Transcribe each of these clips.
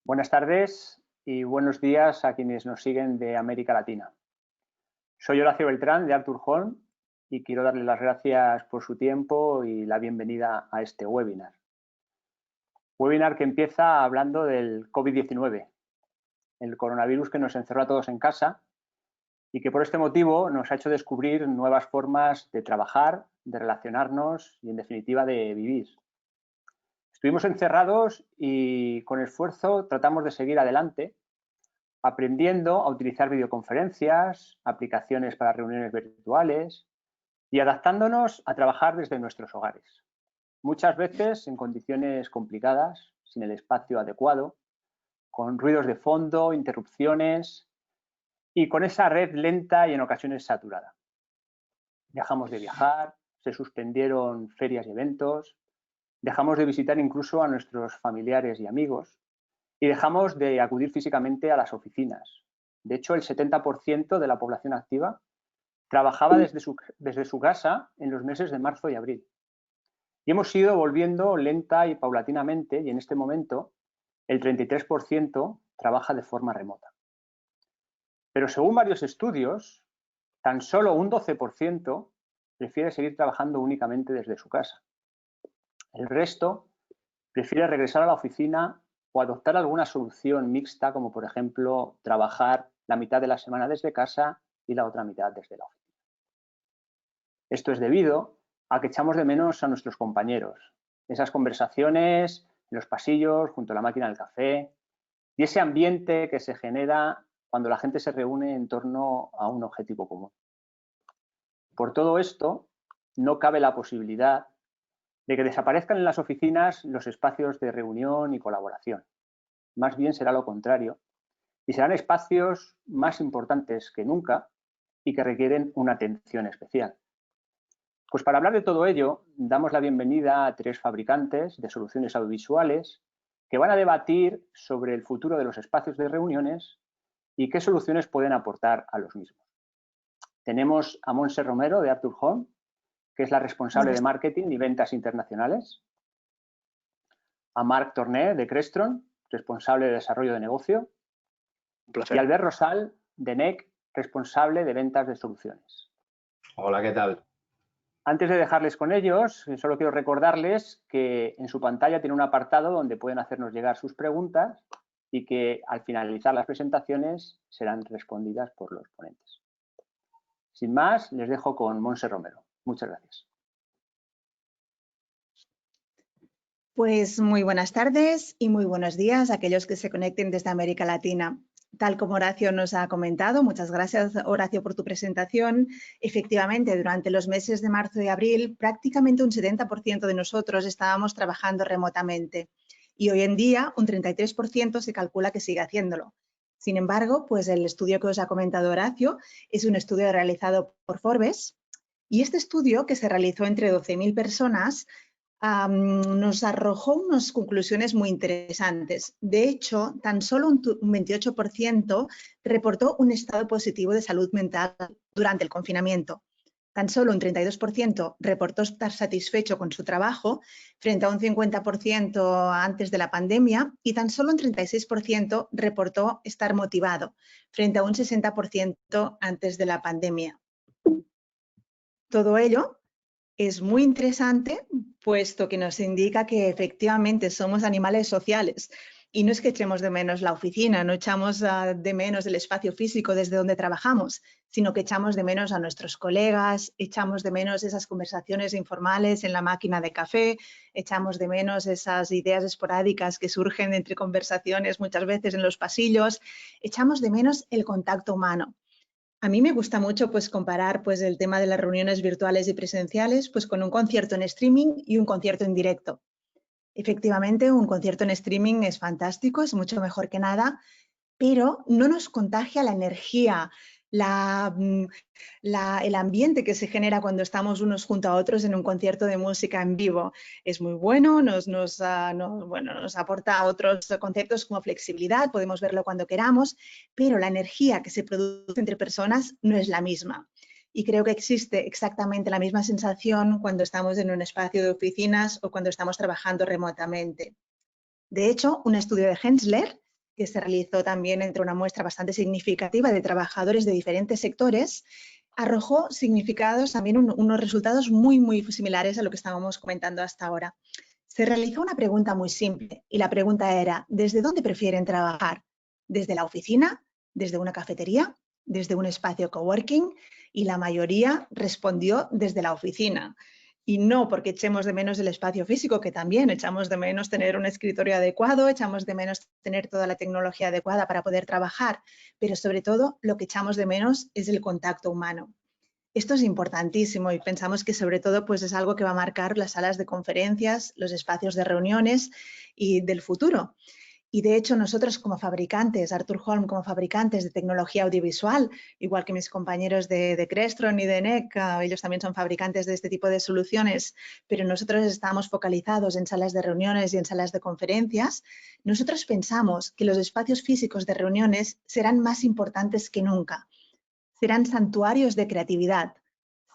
Buenas tardes y buenos días a quienes nos siguen de América Latina. Soy Horacio Beltrán de Artur Holm y quiero darles las gracias por su tiempo y la bienvenida a este webinar. Webinar que empieza hablando del COVID-19, el coronavirus que nos encerró a todos en casa y que por este motivo nos ha hecho descubrir nuevas formas de trabajar, de relacionarnos y en definitiva de vivir. Estuvimos encerrados y con esfuerzo tratamos de seguir adelante, aprendiendo a utilizar videoconferencias, aplicaciones para reuniones virtuales y adaptándonos a trabajar desde nuestros hogares. Muchas veces en condiciones complicadas, sin el espacio adecuado, con ruidos de fondo, interrupciones y con esa red lenta y en ocasiones saturada. Dejamos de viajar, se suspendieron ferias y eventos, dejamos de visitar incluso a nuestros familiares y amigos y dejamos de acudir físicamente a las oficinas. De hecho, el 70% de la población activa trabajaba desde su casa en los meses de marzo y abril. Y hemos ido volviendo lenta y paulatinamente y en este momento el 33% trabaja de forma remota. Pero según varios estudios, tan solo un 12% prefiere seguir trabajando únicamente desde su casa. El resto prefiere regresar a la oficina o adoptar alguna solución mixta, como por ejemplo trabajar la mitad de la semana desde casa y la otra mitad desde la oficina. Esto es debido a que echamos de menos a nuestros compañeros, esas conversaciones en los pasillos, junto a la máquina del café, y ese ambiente que se genera cuando la gente se reúne en torno a un objetivo común. Por todo esto, no cabe la posibilidad de que desaparezcan en las oficinas los espacios de reunión y colaboración. Más bien será lo contrario, y serán espacios más importantes que nunca y que requieren una atención especial. Pues para hablar de todo ello, damos la bienvenida a tres fabricantes de soluciones audiovisuales que van a debatir sobre el futuro de los espacios de reuniones y qué soluciones pueden aportar a los mismos. Tenemos a Montse Romero de Artur Holm, que es la responsable de marketing y ventas internacionales, a Marc Torné de Crestron, responsable de desarrollo de negocio, Un placer. y Albert Rosal de NEC, responsable de ventas de soluciones. Hola, ¿qué tal? Antes de dejarles con ellos, solo quiero recordarles que en su pantalla tiene un apartado donde pueden hacernos llegar sus preguntas y que al finalizar las presentaciones serán respondidas por los ponentes. Sin más, les dejo con Montse Romero. Muchas gracias. Pues muy buenas tardes y muy buenos días a aquellos que se conecten desde América Latina. Tal como Horacio nos ha comentado, muchas gracias Horacio por tu presentación. Efectivamente, durante los meses de marzo y abril, prácticamente un 70% de nosotros estábamos trabajando remotamente y hoy en día un 33% se calcula que sigue haciéndolo. Sin embargo, pues el estudio que os ha comentado Horacio es un estudio realizado por Forbes y este estudio, que se realizó entre 12.000 personas, nos arrojó unas conclusiones muy interesantes. De hecho, tan solo un 28% reportó un estado positivo de salud mental durante el confinamiento. Tan solo un 32% reportó estar satisfecho con su trabajo, frente a un 50% antes de la pandemia, y tan solo un 36% reportó estar motivado, frente a un 60% antes de la pandemia. Todo ello es muy interesante, puesto que nos indica que efectivamente somos animales sociales y no es que echemos de menos la oficina, no echamos de menos el espacio físico desde donde trabajamos, sino que echamos de menos a nuestros colegas, echamos de menos esas conversaciones informales en la máquina de café, echamos de menos esas ideas esporádicas que surgen entre conversaciones muchas veces en los pasillos, echamos de menos el contacto humano. A mí me gusta mucho pues comparar pues el tema de las reuniones virtuales y presenciales pues con un concierto en streaming y un concierto en directo. Efectivamente, un concierto en streaming es fantástico, es mucho mejor que nada, pero no nos contagia la energía, el ambiente que se genera cuando estamos unos junto a otros en un concierto de música en vivo. Es muy bueno, nos aporta otros conceptos como flexibilidad, podemos verlo cuando queramos, pero la energía que se produce entre personas no es la misma. Y creo que existe exactamente la misma sensación cuando estamos en un espacio de oficinas o cuando estamos trabajando remotamente. De hecho, un estudio de Hensler que se realizó también entre una muestra bastante significativa de trabajadores de diferentes sectores, arrojó significados, también unos resultados muy similares a lo que estábamos comentando hasta ahora. Se realizó una pregunta muy simple y la pregunta era, ¿desde dónde prefieren trabajar? ¿Desde la oficina? ¿Desde una cafetería? ¿Desde un espacio coworking? Y la mayoría respondió desde la oficina. Y no porque echemos de menos el espacio físico, que también echamos de menos tener un escritorio adecuado, echamos de menos tener toda la tecnología adecuada para poder trabajar, pero sobre todo lo que echamos de menos es el contacto humano. Esto es importantísimo y pensamos que sobre todo pues es algo que va a marcar las salas de conferencias, los espacios de reuniones y del futuro. Y de hecho nosotros como fabricantes, Arthur Holm como fabricantes de tecnología audiovisual, igual que mis compañeros de Crestron y de NEC, ellos también son fabricantes de este tipo de soluciones, pero nosotros estamos focalizados en salas de reuniones y en salas de conferencias, nosotros pensamos que los espacios físicos de reuniones serán más importantes que nunca. Serán santuarios de creatividad,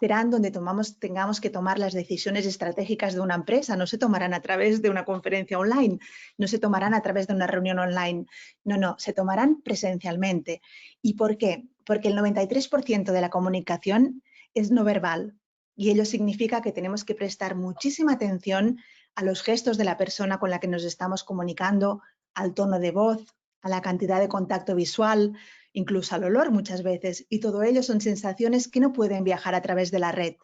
serán donde tengamos que tomar las decisiones estratégicas de una empresa, no se tomarán a través de una conferencia online, no se tomarán a través de una reunión online, no, se tomarán presencialmente. ¿Y por qué? Porque el 93% de la comunicación es no verbal y ello significa que tenemos que prestar muchísima atención a los gestos de la persona con la que nos estamos comunicando, al tono de voz, a la cantidad de contacto visual, incluso al olor muchas veces, y todo ello son sensaciones que no pueden viajar a través de la red.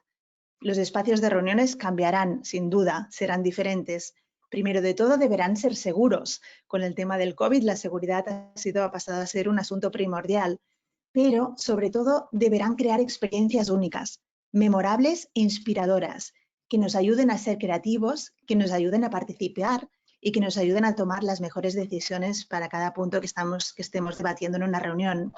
Los espacios de reuniones cambiarán, sin duda, serán diferentes. Primero de todo, deberán ser seguros. Con el tema del COVID, la seguridad ha pasado a ser un asunto primordial, pero sobre todo deberán crear experiencias únicas, memorables e inspiradoras, que nos ayuden a ser creativos, que nos ayuden a participar y que nos ayuden a tomar las mejores decisiones para cada punto que estemos debatiendo en una reunión.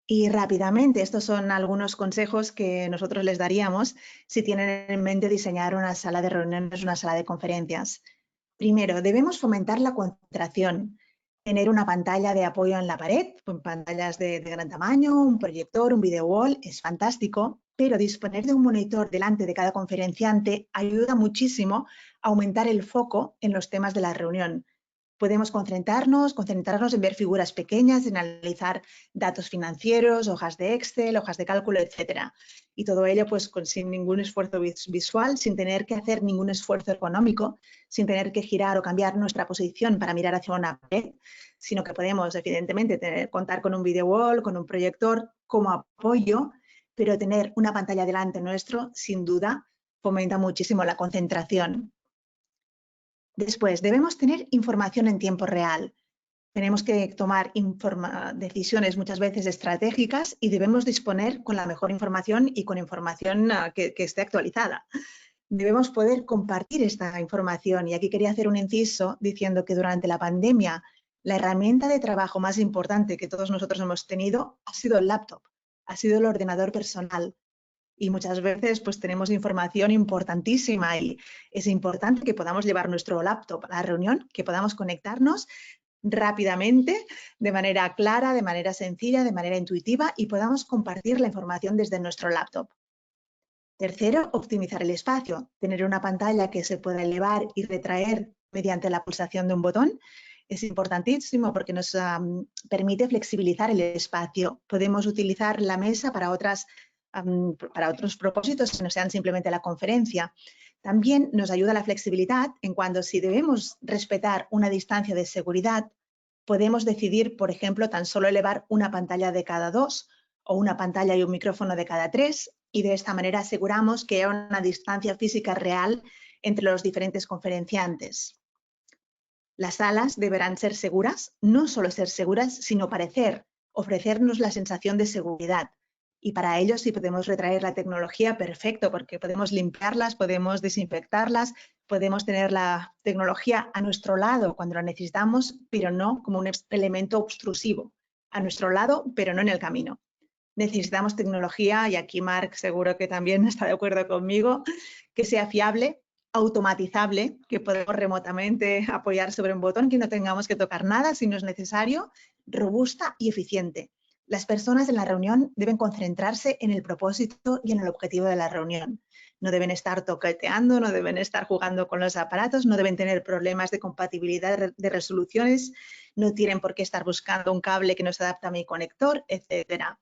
Y rápidamente, estos son algunos consejos que nosotros les daríamos si tienen en mente diseñar una sala de reuniones, una sala de conferencias. Primero, debemos fomentar la concentración. Tener una pantalla de apoyo en la pared, pantallas de gran tamaño, un proyector, un video wall, es fantástico, pero disponer de un monitor delante de cada conferenciante ayuda muchísimo a aumentar el foco en los temas de la reunión. Podemos concentrarnos en ver figuras pequeñas, en analizar datos financieros, hojas de Excel, hojas de cálculo, etcétera. Y todo ello pues sin ningún esfuerzo visual, sin tener que hacer ningún esfuerzo económico, sin tener que girar o cambiar nuestra posición para mirar hacia una pared, sino que podemos evidentemente contar con un video wall, con un proyector como apoyo, pero tener una pantalla delante nuestro, sin duda, fomenta muchísimo la concentración. Después, debemos tener información en tiempo real. Tenemos que tomar decisiones muchas veces estratégicas y debemos disponer con la mejor información y con información que esté actualizada. Debemos poder compartir esta información y aquí quería hacer un inciso diciendo que durante la pandemia la herramienta de trabajo más importante que todos nosotros hemos tenido ha sido el laptop, ha sido el ordenador personal. Y muchas veces pues tenemos información importantísima y es importante que podamos llevar nuestro laptop a la reunión, que podamos conectarnos rápidamente, de manera clara, de manera sencilla, de manera intuitiva y podamos compartir la información desde nuestro laptop. Tercero, optimizar el espacio. Tener una pantalla que se pueda elevar y retraer mediante la pulsación de un botón es importantísimo porque nos permite flexibilizar el espacio. Podemos utilizar la mesa para otros propósitos que no sean simplemente la conferencia. También nos ayuda la flexibilidad en cuando si debemos respetar una distancia de seguridad, podemos decidir, por ejemplo, tan solo elevar una pantalla de cada 2 o una pantalla y un micrófono de cada 3 y de esta manera aseguramos que haya una distancia física real entre los diferentes conferenciantes. Las salas deberán ser seguras, no solo ser seguras, sino ofrecernos la sensación de seguridad. Y para ello, si podemos retraer la tecnología, perfecto, porque podemos limpiarlas, podemos desinfectarlas, podemos tener la tecnología a nuestro lado cuando la necesitamos, pero no como un elemento obstrusivo. A nuestro lado, pero no en el camino. Necesitamos tecnología, y aquí Marc seguro que también está de acuerdo conmigo, que sea fiable, automatizable, que podemos remotamente apoyar sobre un botón, que no tengamos que tocar nada si no es necesario, robusta y eficiente. Las personas en la reunión deben concentrarse en el propósito y en el objetivo de la reunión. No deben estar toqueteando, no deben estar jugando con los aparatos, no deben tener problemas de compatibilidad de resoluciones, no tienen por qué estar buscando un cable que no se adapta a mi conector, etc.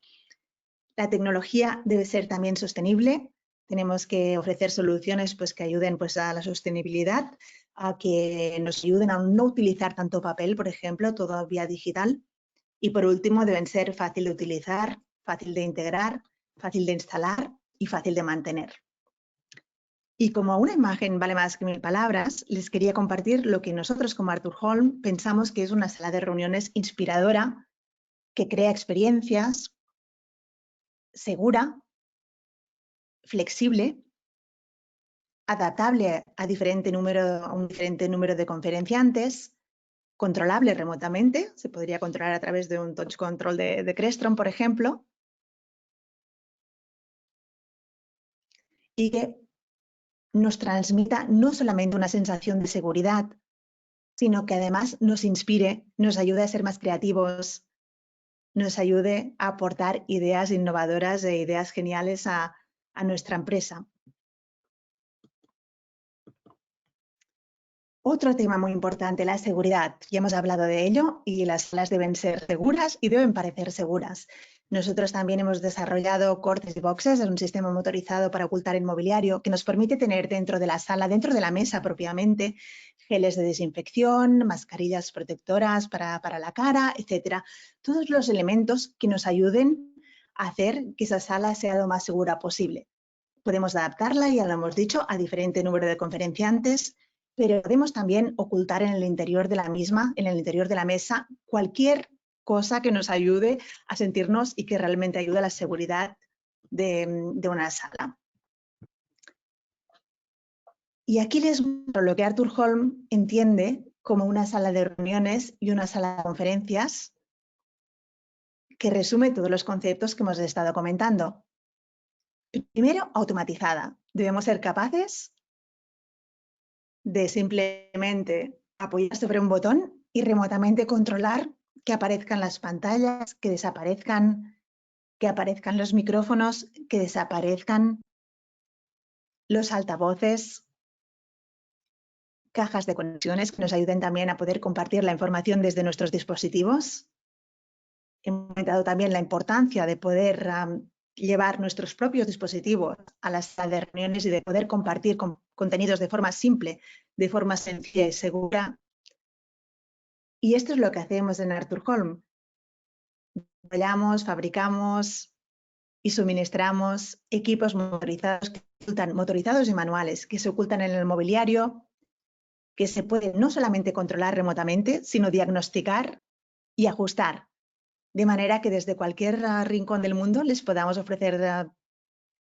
La tecnología debe ser también sostenible. Tenemos que ofrecer soluciones pues, que ayuden pues, a la sostenibilidad, a que nos ayuden a no utilizar tanto papel, por ejemplo, todo vía digital. Y por último, deben ser fácil de utilizar, fácil de integrar, fácil de instalar y fácil de mantener. Y como una imagen vale más que 1000 palabras, les quería compartir lo que nosotros como Arthur Holm pensamos que es una sala de reuniones inspiradora, que crea experiencias, segura, flexible, adaptable a un diferente número de conferenciantes, controlable remotamente, se podría controlar a través de un touch control de Crestron, por ejemplo, y que nos transmita no solamente una sensación de seguridad, sino que además nos inspire, nos ayude a ser más creativos, nos ayude a aportar ideas innovadoras e ideas geniales a nuestra empresa. Otro tema muy importante, la seguridad. Ya hemos hablado de ello y las salas deben ser seguras y deben parecer seguras. Nosotros también hemos desarrollado Cortes de Boxes, es un sistema motorizado para ocultar el mobiliario que nos permite tener dentro de la sala, dentro de la mesa propiamente, geles de desinfección, mascarillas protectoras para la cara, etcétera. Todos los elementos que nos ayuden a hacer que esa sala sea lo más segura posible. Podemos adaptarla, ya lo hemos dicho, a diferente número de conferenciantes, pero podemos también ocultar en el interior de la misma, en el interior de la mesa, cualquier cosa que nos ayude a sentirnos y que realmente ayude a la seguridad de una sala. Y aquí les muestro lo que Arthur Holm entiende como una sala de reuniones y una sala de conferencias que resume todos los conceptos que hemos estado comentando. Primero, automatizada. Debemos ser capaces de simplemente apoyar sobre un botón y remotamente controlar que aparezcan las pantallas, que desaparezcan, que aparezcan los micrófonos, que desaparezcan los altavoces, cajas de conexiones que nos ayuden también a poder compartir la información desde nuestros dispositivos. Hemos comentado también la importancia de poder llevar nuestros propios dispositivos a las salas de reuniones y de poder compartir contenidos de forma simple, de forma sencilla y segura. Y esto es lo que hacemos en Arthur Holm. Desarrollamos, fabricamos y suministramos equipos motorizados y manuales que se ocultan en el mobiliario, que se pueden no solamente controlar remotamente, sino diagnosticar y ajustar, de manera que desde cualquier rincón del mundo les podamos ofrecer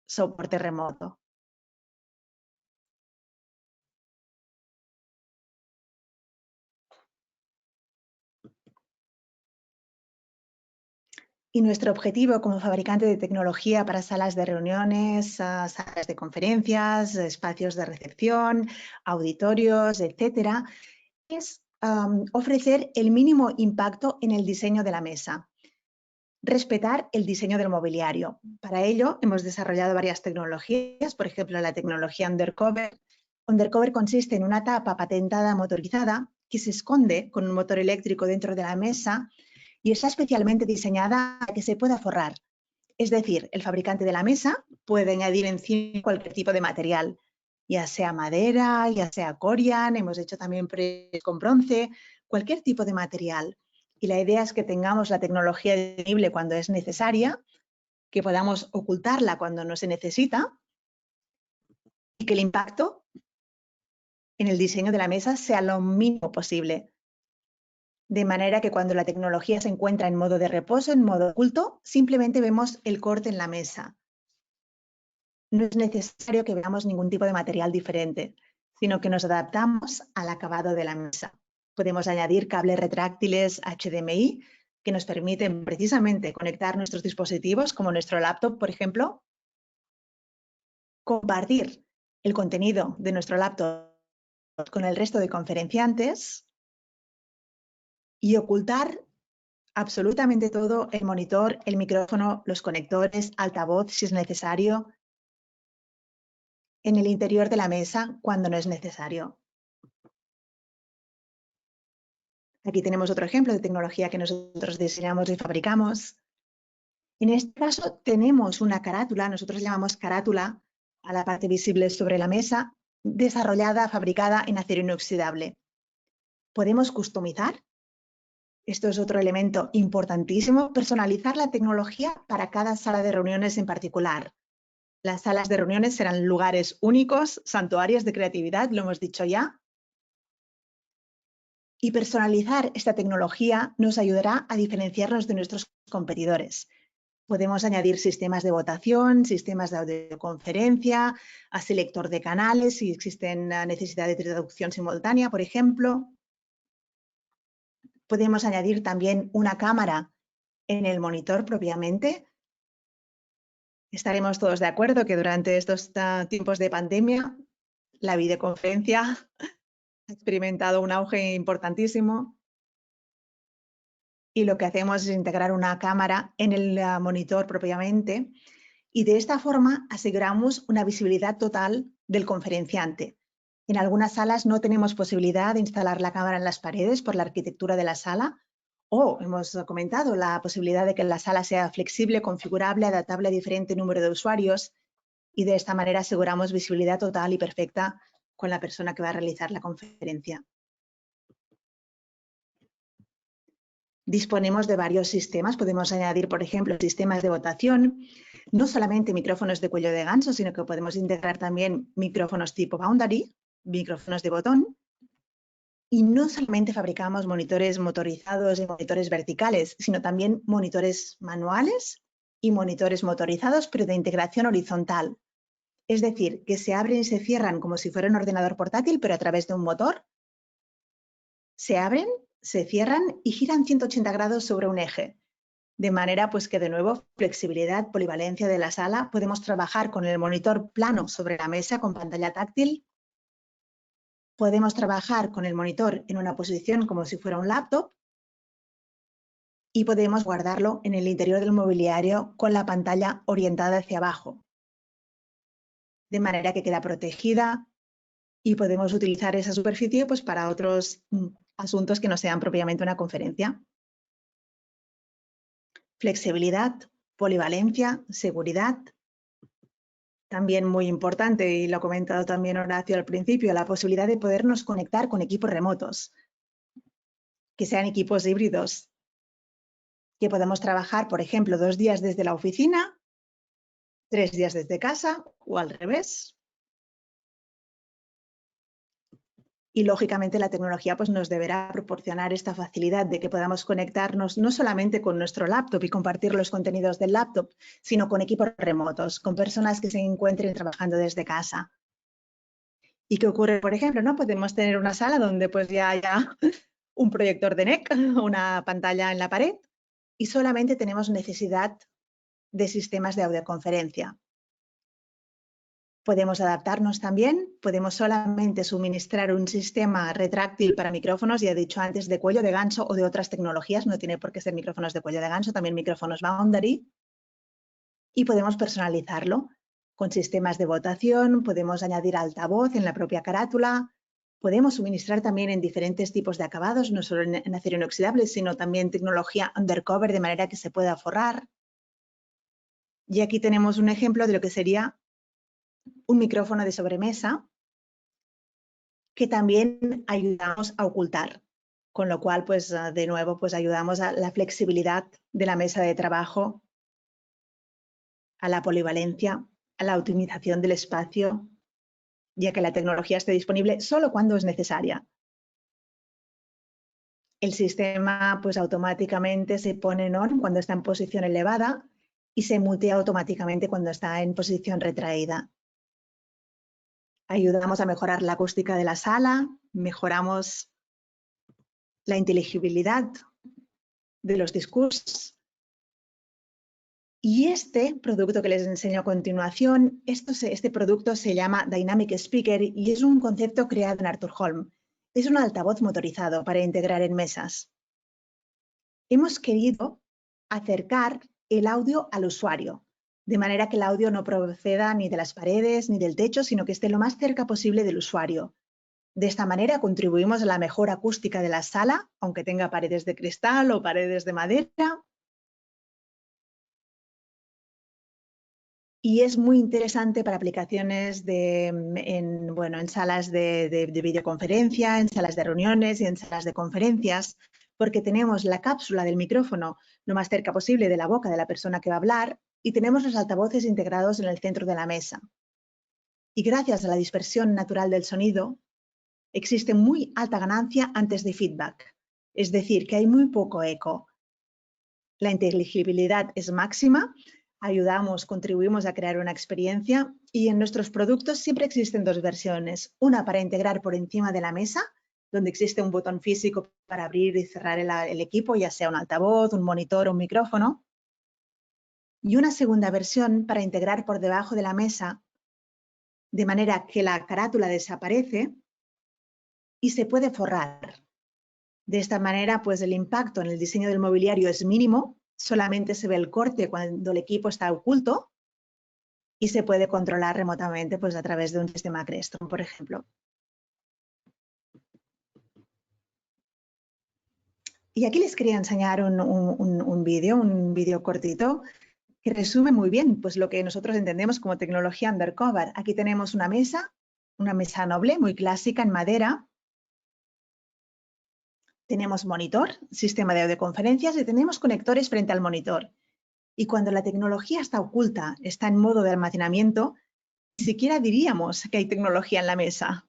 soporte remoto. Y nuestro objetivo como fabricante de tecnología para salas de reuniones, salas de conferencias, espacios de recepción, auditorios, etcétera, es ofrecer el mínimo impacto en el diseño de la mesa. Respetar el diseño del mobiliario. Para ello hemos desarrollado varias tecnologías, por ejemplo la tecnología Undercover. Undercover consiste en una tapa patentada motorizada que se esconde con un motor eléctrico dentro de la mesa y está especialmente diseñada para que se pueda forrar. Es decir, el fabricante de la mesa puede añadir encima cualquier tipo de material, ya sea madera, ya sea corian, hemos hecho también con bronce, cualquier tipo de material. Y la idea es que tengamos la tecnología disponible cuando es necesaria, que podamos ocultarla cuando no se necesita y que el impacto en el diseño de la mesa sea lo mínimo posible. De manera que cuando la tecnología se encuentra en modo de reposo, en modo oculto, simplemente vemos el corte en la mesa. No es necesario que veamos ningún tipo de material diferente, sino que nos adaptamos al acabado de la mesa. Podemos añadir cables retráctiles HDMI que nos permiten precisamente conectar nuestros dispositivos, como nuestro laptop, por ejemplo, compartir el contenido de nuestro laptop con el resto de conferenciantes y ocultar absolutamente todo, el monitor, el micrófono, los conectores, altavoz si es necesario, en el interior de la mesa cuando no es necesario. Aquí tenemos otro ejemplo de tecnología que nosotros diseñamos y fabricamos. En este caso tenemos una carátula, nosotros llamamos carátula a la parte visible sobre la mesa, desarrollada, fabricada en acero inoxidable. Podemos customizar. Esto es otro elemento importantísimo, personalizar la tecnología para cada sala de reuniones en particular. Las salas de reuniones serán lugares únicos, santuarios de creatividad, lo hemos dicho ya. Y personalizar esta tecnología nos ayudará a diferenciarnos de nuestros competidores. Podemos añadir sistemas de votación, sistemas de audioconferencia, a selector de canales si existen necesidad de traducción simultánea, por ejemplo. Podemos añadir también una cámara en el monitor propiamente. Estaremos todos de acuerdo que durante estos tiempos de pandemia la videoconferencia ha experimentado un auge importantísimo y lo que hacemos es integrar una cámara en el monitor propiamente y de esta forma aseguramos una visibilidad total del conferenciante. En algunas salas no tenemos posibilidad de instalar la cámara en las paredes por la arquitectura de la sala o hemos comentado la posibilidad de que la sala sea flexible, configurable, adaptable a diferente número de usuarios y de esta manera aseguramos visibilidad total y perfecta con la persona que va a realizar la conferencia. Disponemos de varios sistemas, podemos añadir, por ejemplo, sistemas de votación, no solamente micrófonos de cuello de ganso, sino que podemos integrar también micrófonos tipo boundary, micrófonos de botón. Y no solamente fabricamos monitores motorizados y monitores verticales, sino también monitores manuales y monitores motorizados, pero de integración horizontal. Es decir, que se abren y se cierran como si fuera un ordenador portátil, pero a través de un motor. Se abren, se cierran y giran 180 grados sobre un eje. De manera pues que de nuevo flexibilidad, polivalencia de la sala, podemos trabajar con el monitor plano sobre la mesa con pantalla táctil. Podemos trabajar con el monitor en una posición como si fuera un laptop y podemos guardarlo en el interior del mobiliario con la pantalla orientada hacia abajo. De manera que queda protegida y podemos utilizar esa superficie pues, para otros asuntos que no sean propiamente una conferencia. Flexibilidad, polivalencia, seguridad. También muy importante, y lo ha comentado también Horacio al principio, la posibilidad de podernos conectar con equipos remotos, que sean equipos híbridos, que podamos trabajar, por ejemplo, 2 días desde la oficina, 3 días desde casa o al revés. Y lógicamente la tecnología pues, nos deberá proporcionar esta facilidad de que podamos conectarnos no solamente con nuestro laptop y compartir los contenidos del laptop, sino con equipos remotos, con personas que se encuentren trabajando desde casa. ¿Y qué ocurre, por ejemplo? ¿No? Podemos tener una sala donde pues, ya haya un proyector de NEC, una pantalla en la pared, y solamente tenemos necesidad de sistemas de audioconferencia. Podemos adaptarnos también, podemos solamente suministrar un sistema retráctil para micrófonos, ya he dicho antes, de cuello de ganso o de otras tecnologías, no tiene por qué ser micrófonos de cuello de ganso, también micrófonos boundary, y podemos personalizarlo con sistemas de votación, podemos añadir altavoz en la propia carátula, podemos suministrar también en diferentes tipos de acabados, no solo en acero inoxidable, sino también tecnología undercover, de manera que se pueda forrar. Y aquí tenemos un ejemplo de lo que sería un micrófono de sobremesa que también ayudamos a ocultar, con lo cual, pues de nuevo, pues ayudamos a la flexibilidad de la mesa de trabajo, a la polivalencia, a la optimización del espacio, ya que la tecnología esté disponible solo cuando es necesaria. El sistema, pues automáticamente se pone en on cuando está en posición elevada y se mutea automáticamente cuando está en posición retraída. Ayudamos a mejorar la acústica de la sala, mejoramos la inteligibilidad de los discursos. Y este producto que les enseño a continuación, este producto se llama Dynamic Speaker y es un concepto creado en Arthur Holm. Es un altavoz motorizado para integrar en mesas. hemos querido acercar el audio al usuario, de manera que el audio no proceda ni de las paredes ni del techo, sino que esté lo más cerca posible del usuario. De esta manera contribuimos a la mejor acústica de la sala, aunque tenga paredes de cristal o paredes de madera. Y es muy interesante para aplicaciones en salas de videoconferencia, en salas de reuniones y en salas de conferencias, porque tenemos la cápsula del micrófono lo más cerca posible de la boca de la persona que va a hablar y tenemos los altavoces integrados en el centro de la mesa. Y gracias a la dispersión natural del sonido, existe muy alta ganancia antes de feedback, es decir, que hay muy poco eco. La inteligibilidad es máxima, contribuimos a crear una experiencia y en nuestros productos siempre existen dos versiones, una para integrar por encima de la mesa, donde existe un botón físico para abrir y cerrar el equipo, ya sea un altavoz, un monitor o un micrófono, y una segunda versión para integrar por debajo de la mesa, de manera que la carátula desaparece y se puede forrar. De esta manera, pues el impacto en el diseño del mobiliario es mínimo, solamente se ve el corte cuando el equipo está oculto y se puede controlar remotamente pues, a través de un sistema Crestron, por ejemplo. Y aquí les quería enseñar un vídeo cortito que resume muy bien pues, lo que nosotros entendemos como tecnología undercover. Aquí tenemos una mesa noble, muy clásica en madera. Tenemos monitor, sistema de audioconferencias y tenemos conectores frente al monitor. Y cuando la tecnología está oculta, está en modo de almacenamiento, ni siquiera diríamos que hay tecnología en la mesa.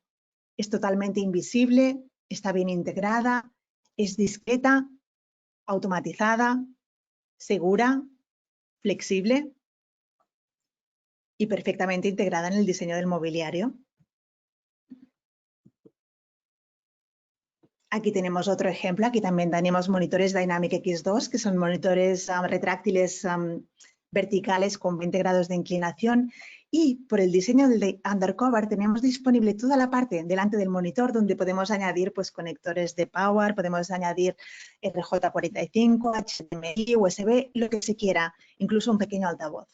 Es totalmente invisible, está bien integrada, es discreta, automatizada, segura, flexible y perfectamente integrada en el diseño del mobiliario. Aquí tenemos otro ejemplo. Aquí también tenemos monitores Dynamic X2, que son monitores retráctiles verticales con 20 grados de inclinación. Y por el diseño del Undercover tenemos disponible toda la parte delante del monitor donde podemos añadir pues, conectores de power, podemos añadir RJ45, HDMI, USB, lo que se quiera, incluso un pequeño altavoz.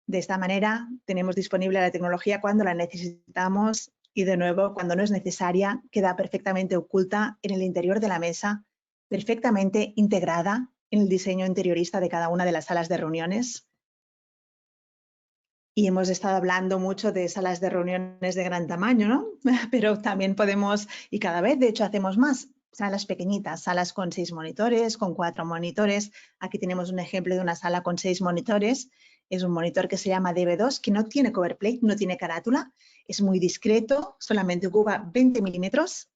De esta manera tenemos disponible la tecnología cuando la necesitamos y de nuevo cuando no es necesaria queda perfectamente oculta en el interior de la mesa, perfectamente integrada en el diseño interiorista de cada una de las salas de reuniones. Y hemos estado hablando mucho de salas de reuniones de gran tamaño, ¿no? Pero también podemos, y cada vez de hecho hacemos más, salas pequeñitas, salas con 6 monitores, con 4 monitores. Aquí tenemos un ejemplo de una sala con 6 monitores. Es un monitor que se llama DB2, que no tiene cover plate, no tiene carátula. Es muy discreto, solamente ocupa 20 milímetros.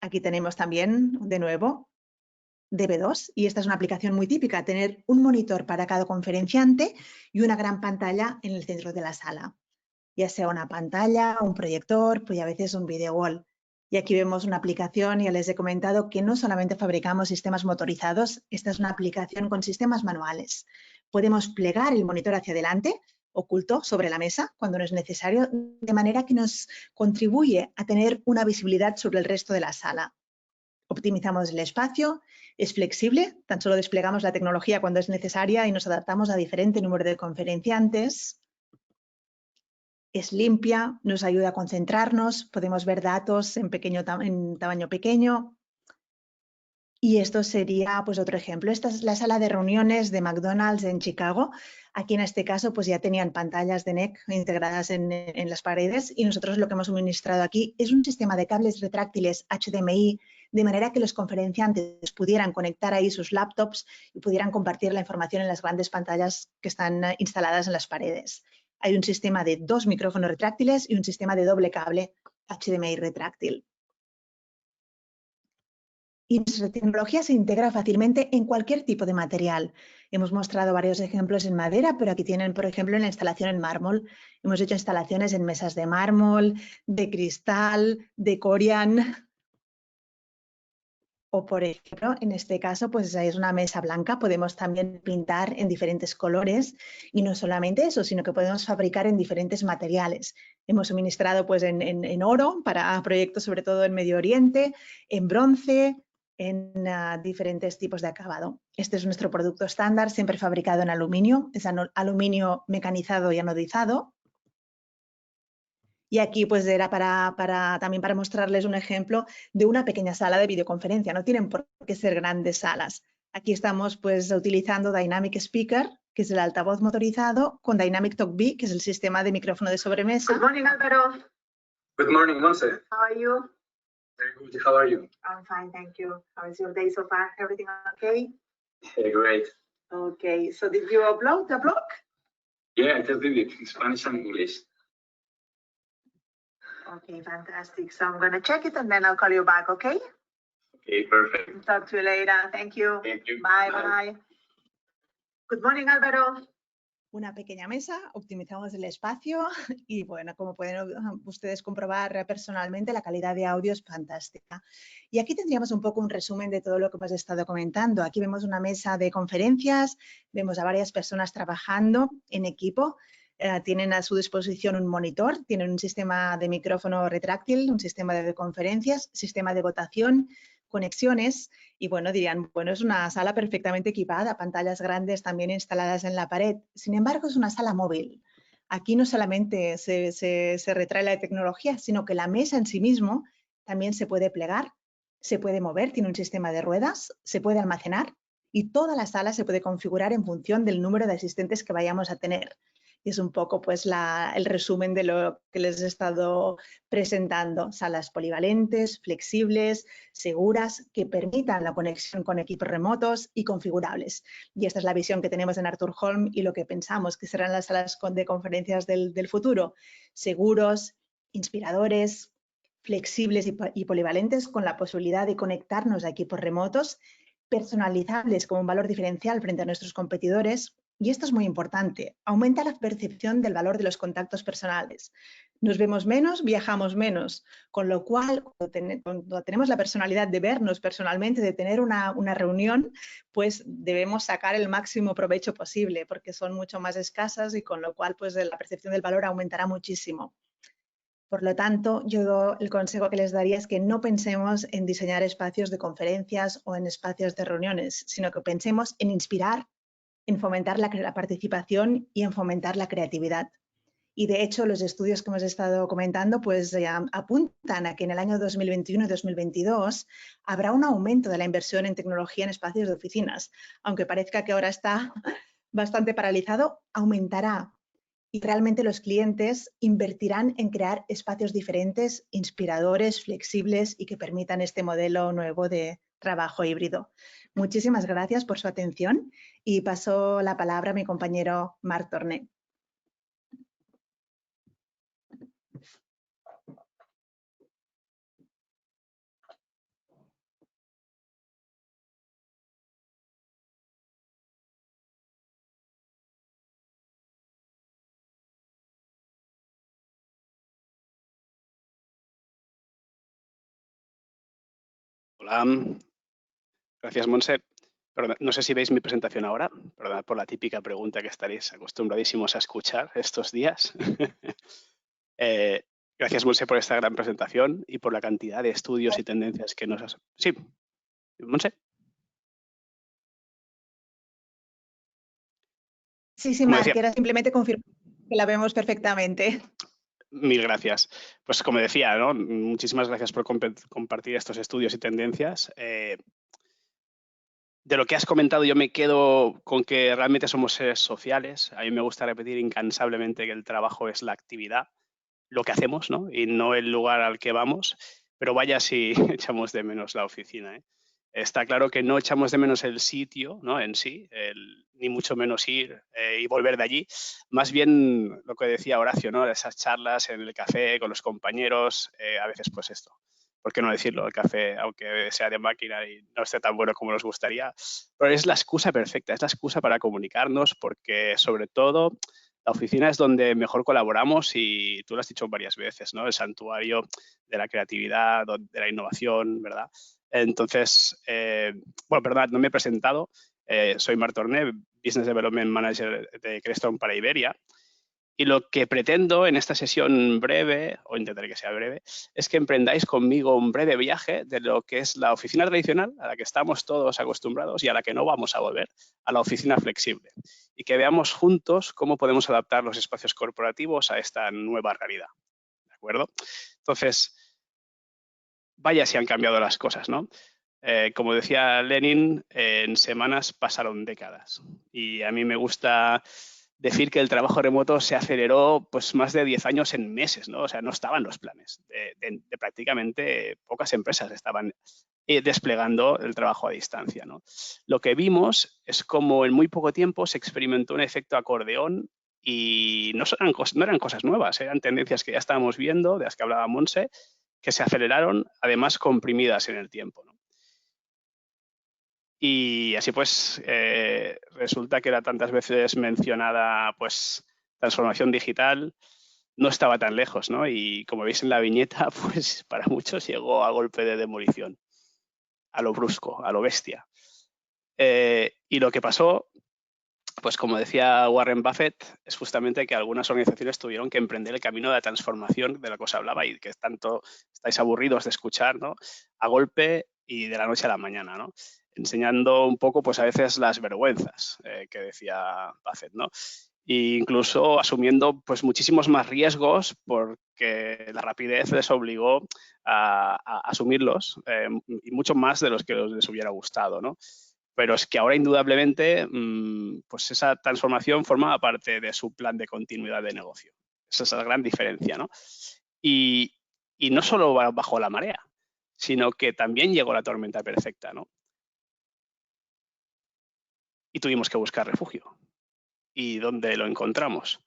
Aquí tenemos también, de nuevo, DB2 y esta es una aplicación muy típica, tener un monitor para cada conferenciante y una gran pantalla en el centro de la sala, ya sea una pantalla, un proyector, pues a veces un video wall. Y aquí vemos una aplicación, ya les he comentado que no solamente fabricamos sistemas motorizados, esta es una aplicación con sistemas manuales. Podemos plegar el monitor hacia adelante, oculto sobre la mesa cuando no es necesario, de manera que nos contribuye a tener una visibilidad sobre el resto de la sala. Optimizamos el espacio, es flexible, tan solo desplegamos la tecnología cuando es necesaria y nos adaptamos a diferente número de conferenciantes. Es limpia, nos ayuda a concentrarnos, podemos ver datos en tamaño pequeño. Y esto sería pues, otro ejemplo. Esta es la sala de reuniones de McDonald's en Chicago. Aquí en este caso pues, ya tenían pantallas de NEC integradas en las paredes y nosotros lo que hemos suministrado aquí es un sistema de cables retráctiles HDMI de manera que los conferenciantes pudieran conectar ahí sus laptops y pudieran compartir la información en las grandes pantallas que están instaladas en las paredes. Hay un sistema de 2 micrófonos retráctiles y un sistema de doble cable HDMI retráctil. Y nuestra tecnología se integra fácilmente en cualquier tipo de material. Hemos mostrado varios ejemplos en madera, pero aquí tienen, por ejemplo, la instalación en mármol. Hemos hecho instalaciones en mesas de mármol, de cristal, de corian. O, por ejemplo, en este caso, pues es una mesa blanca. Podemos también pintar en diferentes colores y no solamente eso, sino que podemos fabricar en diferentes materiales. Hemos suministrado pues, en oro para proyectos sobre todo en Medio Oriente, en bronce, en diferentes tipos de acabado. Este es nuestro producto estándar, siempre fabricado en aluminio, es aluminio mecanizado y anodizado. Y aquí pues era también para mostrarles un ejemplo de una pequeña sala de videoconferencia. No tienen por qué ser grandes salas. Aquí estamos pues utilizando Dynamic Speaker, que es el altavoz motorizado, con Dynamic Talkback, que es el sistema de micrófono de sobremesa. Good morning, Álvaro. Good morning, Monse. How are you? Very good. How are you? I'm fine, thank you. How is your day so far? Everything okay? Great. Okay, so did you upload the blog? Yeah, I just did it in Spanish and English. Okay, fantastic. So I'm going to check it and then I'll call you back, okay? Okay, perfect. Talk to you later. Thank you. Thank you. Bye, bye. Good morning, Álvaro. Una pequeña mesa, optimizamos el espacio y bueno, como pueden ustedes comprobar personalmente, la calidad de audio es fantástica. Y aquí tendríamos un poco un resumen de todo lo que hemos estado comentando. Aquí vemos una mesa de conferencias, vemos a varias personas trabajando en equipo. Tienen a su disposición un monitor, tienen un sistema de micrófono retráctil, un sistema de conferencias, sistema de votación, conexiones y bueno, dirían, bueno, es una sala perfectamente equipada, pantallas grandes también instaladas en la pared. Sin embargo, es una sala móvil. Aquí no solamente se retrae la tecnología, sino que la mesa en sí mismo también se puede plegar, se puede mover, tiene un sistema de ruedas, se puede almacenar y toda la sala se puede configurar en función del número de asistentes que vayamos a tener. Y es un poco pues el resumen de lo que les he estado presentando. Salas polivalentes, flexibles, seguras, que permitan la conexión con equipos remotos y configurables. Y esta es la visión que tenemos en Arthur Holm y lo que pensamos que serán las salas de conferencias del futuro. Seguros, inspiradores, flexibles y polivalentes con la posibilidad de conectarnos a equipos remotos, personalizables como un valor diferencial frente a nuestros competidores. Y esto es muy importante, aumenta la percepción del valor de los contactos personales. Nos vemos menos, viajamos menos, con lo cual cuando tenemos la personalidad de vernos personalmente, de tener una reunión, pues debemos sacar el máximo provecho posible porque son mucho más escasas y con lo cual pues la percepción del valor aumentará muchísimo. Por lo tanto, yo el consejo que les daría es que no pensemos en diseñar espacios de conferencias o en espacios de reuniones, sino que pensemos en inspirar, en fomentar la participación y en fomentar la creatividad. Y de hecho, los estudios que hemos estado comentando pues ya apuntan a que en el año 2021 y 2022 habrá un aumento de la inversión en tecnología en espacios de oficinas. Aunque parezca que ahora está bastante paralizado, aumentará. Y realmente los clientes invertirán en crear espacios diferentes, inspiradores, flexibles y que permitan este modelo nuevo de trabajo híbrido. Muchísimas gracias por su atención y paso la palabra a mi compañero Marc Torné. Hola, gracias Monse. No sé si veis mi presentación ahora, perdonad por la típica pregunta que estaréis acostumbradísimos a escuchar estos días. Gracias Monse por esta gran presentación y por la cantidad de estudios y tendencias que nos has... Sí, Monse. Sí, Marc, era simplemente confirmar que la vemos perfectamente. Mil gracias. Pues como decía, ¿no? Muchísimas gracias por compartir estos estudios y tendencias. De lo que has comentado yo me quedo con que realmente somos seres sociales. A mí me gusta repetir incansablemente que el trabajo es la actividad, lo que hacemos, ¿no? Y no el lugar al que vamos. Pero vaya si echamos de menos la oficina, ¿eh? Está claro que no echamos de menos el sitio, ¿no? En sí, ni mucho menos ir y volver de allí. Más bien lo que decía Horacio, ¿no? Esas charlas en el café con los compañeros, a veces pues esto. ¿Por qué no decirlo? El café, aunque sea de máquina y no esté tan bueno como nos gustaría, pero es la excusa perfecta, es la excusa para comunicarnos porque sobre todo la oficina es donde mejor colaboramos y tú lo has dicho varias veces, ¿no? El santuario de la creatividad, de la innovación, ¿verdad? Entonces, bueno, perdón, no me he presentado. Soy Marc Torné, Business Development Manager de Crestron para Iberia. Y lo que pretendo en esta sesión breve, o intentaré que sea breve, es que emprendáis conmigo un breve viaje de lo que es la oficina tradicional, a la que estamos todos acostumbrados y a la que no vamos a volver, a la oficina flexible. Y que veamos juntos cómo podemos adaptar los espacios corporativos a esta nueva realidad. ¿De acuerdo? Entonces, vaya si han cambiado las cosas, ¿no? Como decía Lenin, en semanas pasaron décadas. Y a mí me gusta decir que el trabajo remoto se aceleró pues más de 10 años en meses, ¿no? O sea, no estaban los planes. De prácticamente pocas empresas estaban desplegando el trabajo a distancia, ¿no? Lo que vimos es como en muy poco tiempo se experimentó un efecto acordeón y no eran cosas nuevas, eran tendencias que ya estábamos viendo, de las que hablaba Monse, que se aceleraron, además comprimidas en el tiempo, ¿no? Y así pues, resulta que la tantas veces mencionada pues, transformación digital no estaba tan lejos, ¿no? Y como veis en la viñeta, pues para muchos llegó a golpe de demolición, a lo brusco, a lo bestia. Y lo que pasó, pues como decía Warren Buffett, es justamente que algunas organizaciones tuvieron que emprender el camino de la transformación de la que os hablaba y que tanto estáis aburridos de escuchar, ¿no? A golpe y de la noche a la mañana, ¿no? Enseñando un poco, pues a veces las vergüenzas que decía Buffett, ¿no? E incluso asumiendo pues muchísimos más riesgos porque la rapidez les obligó a asumirlos y mucho más de los que les hubiera gustado, ¿no? Pero es que ahora indudablemente pues esa transformación formaba parte de su plan de continuidad de negocio. Esa es la gran diferencia, ¿no? Y no solo bajó la marea, sino que también llegó la tormenta perfecta, ¿no? Y tuvimos que buscar refugio. ¿Y dónde lo encontramos?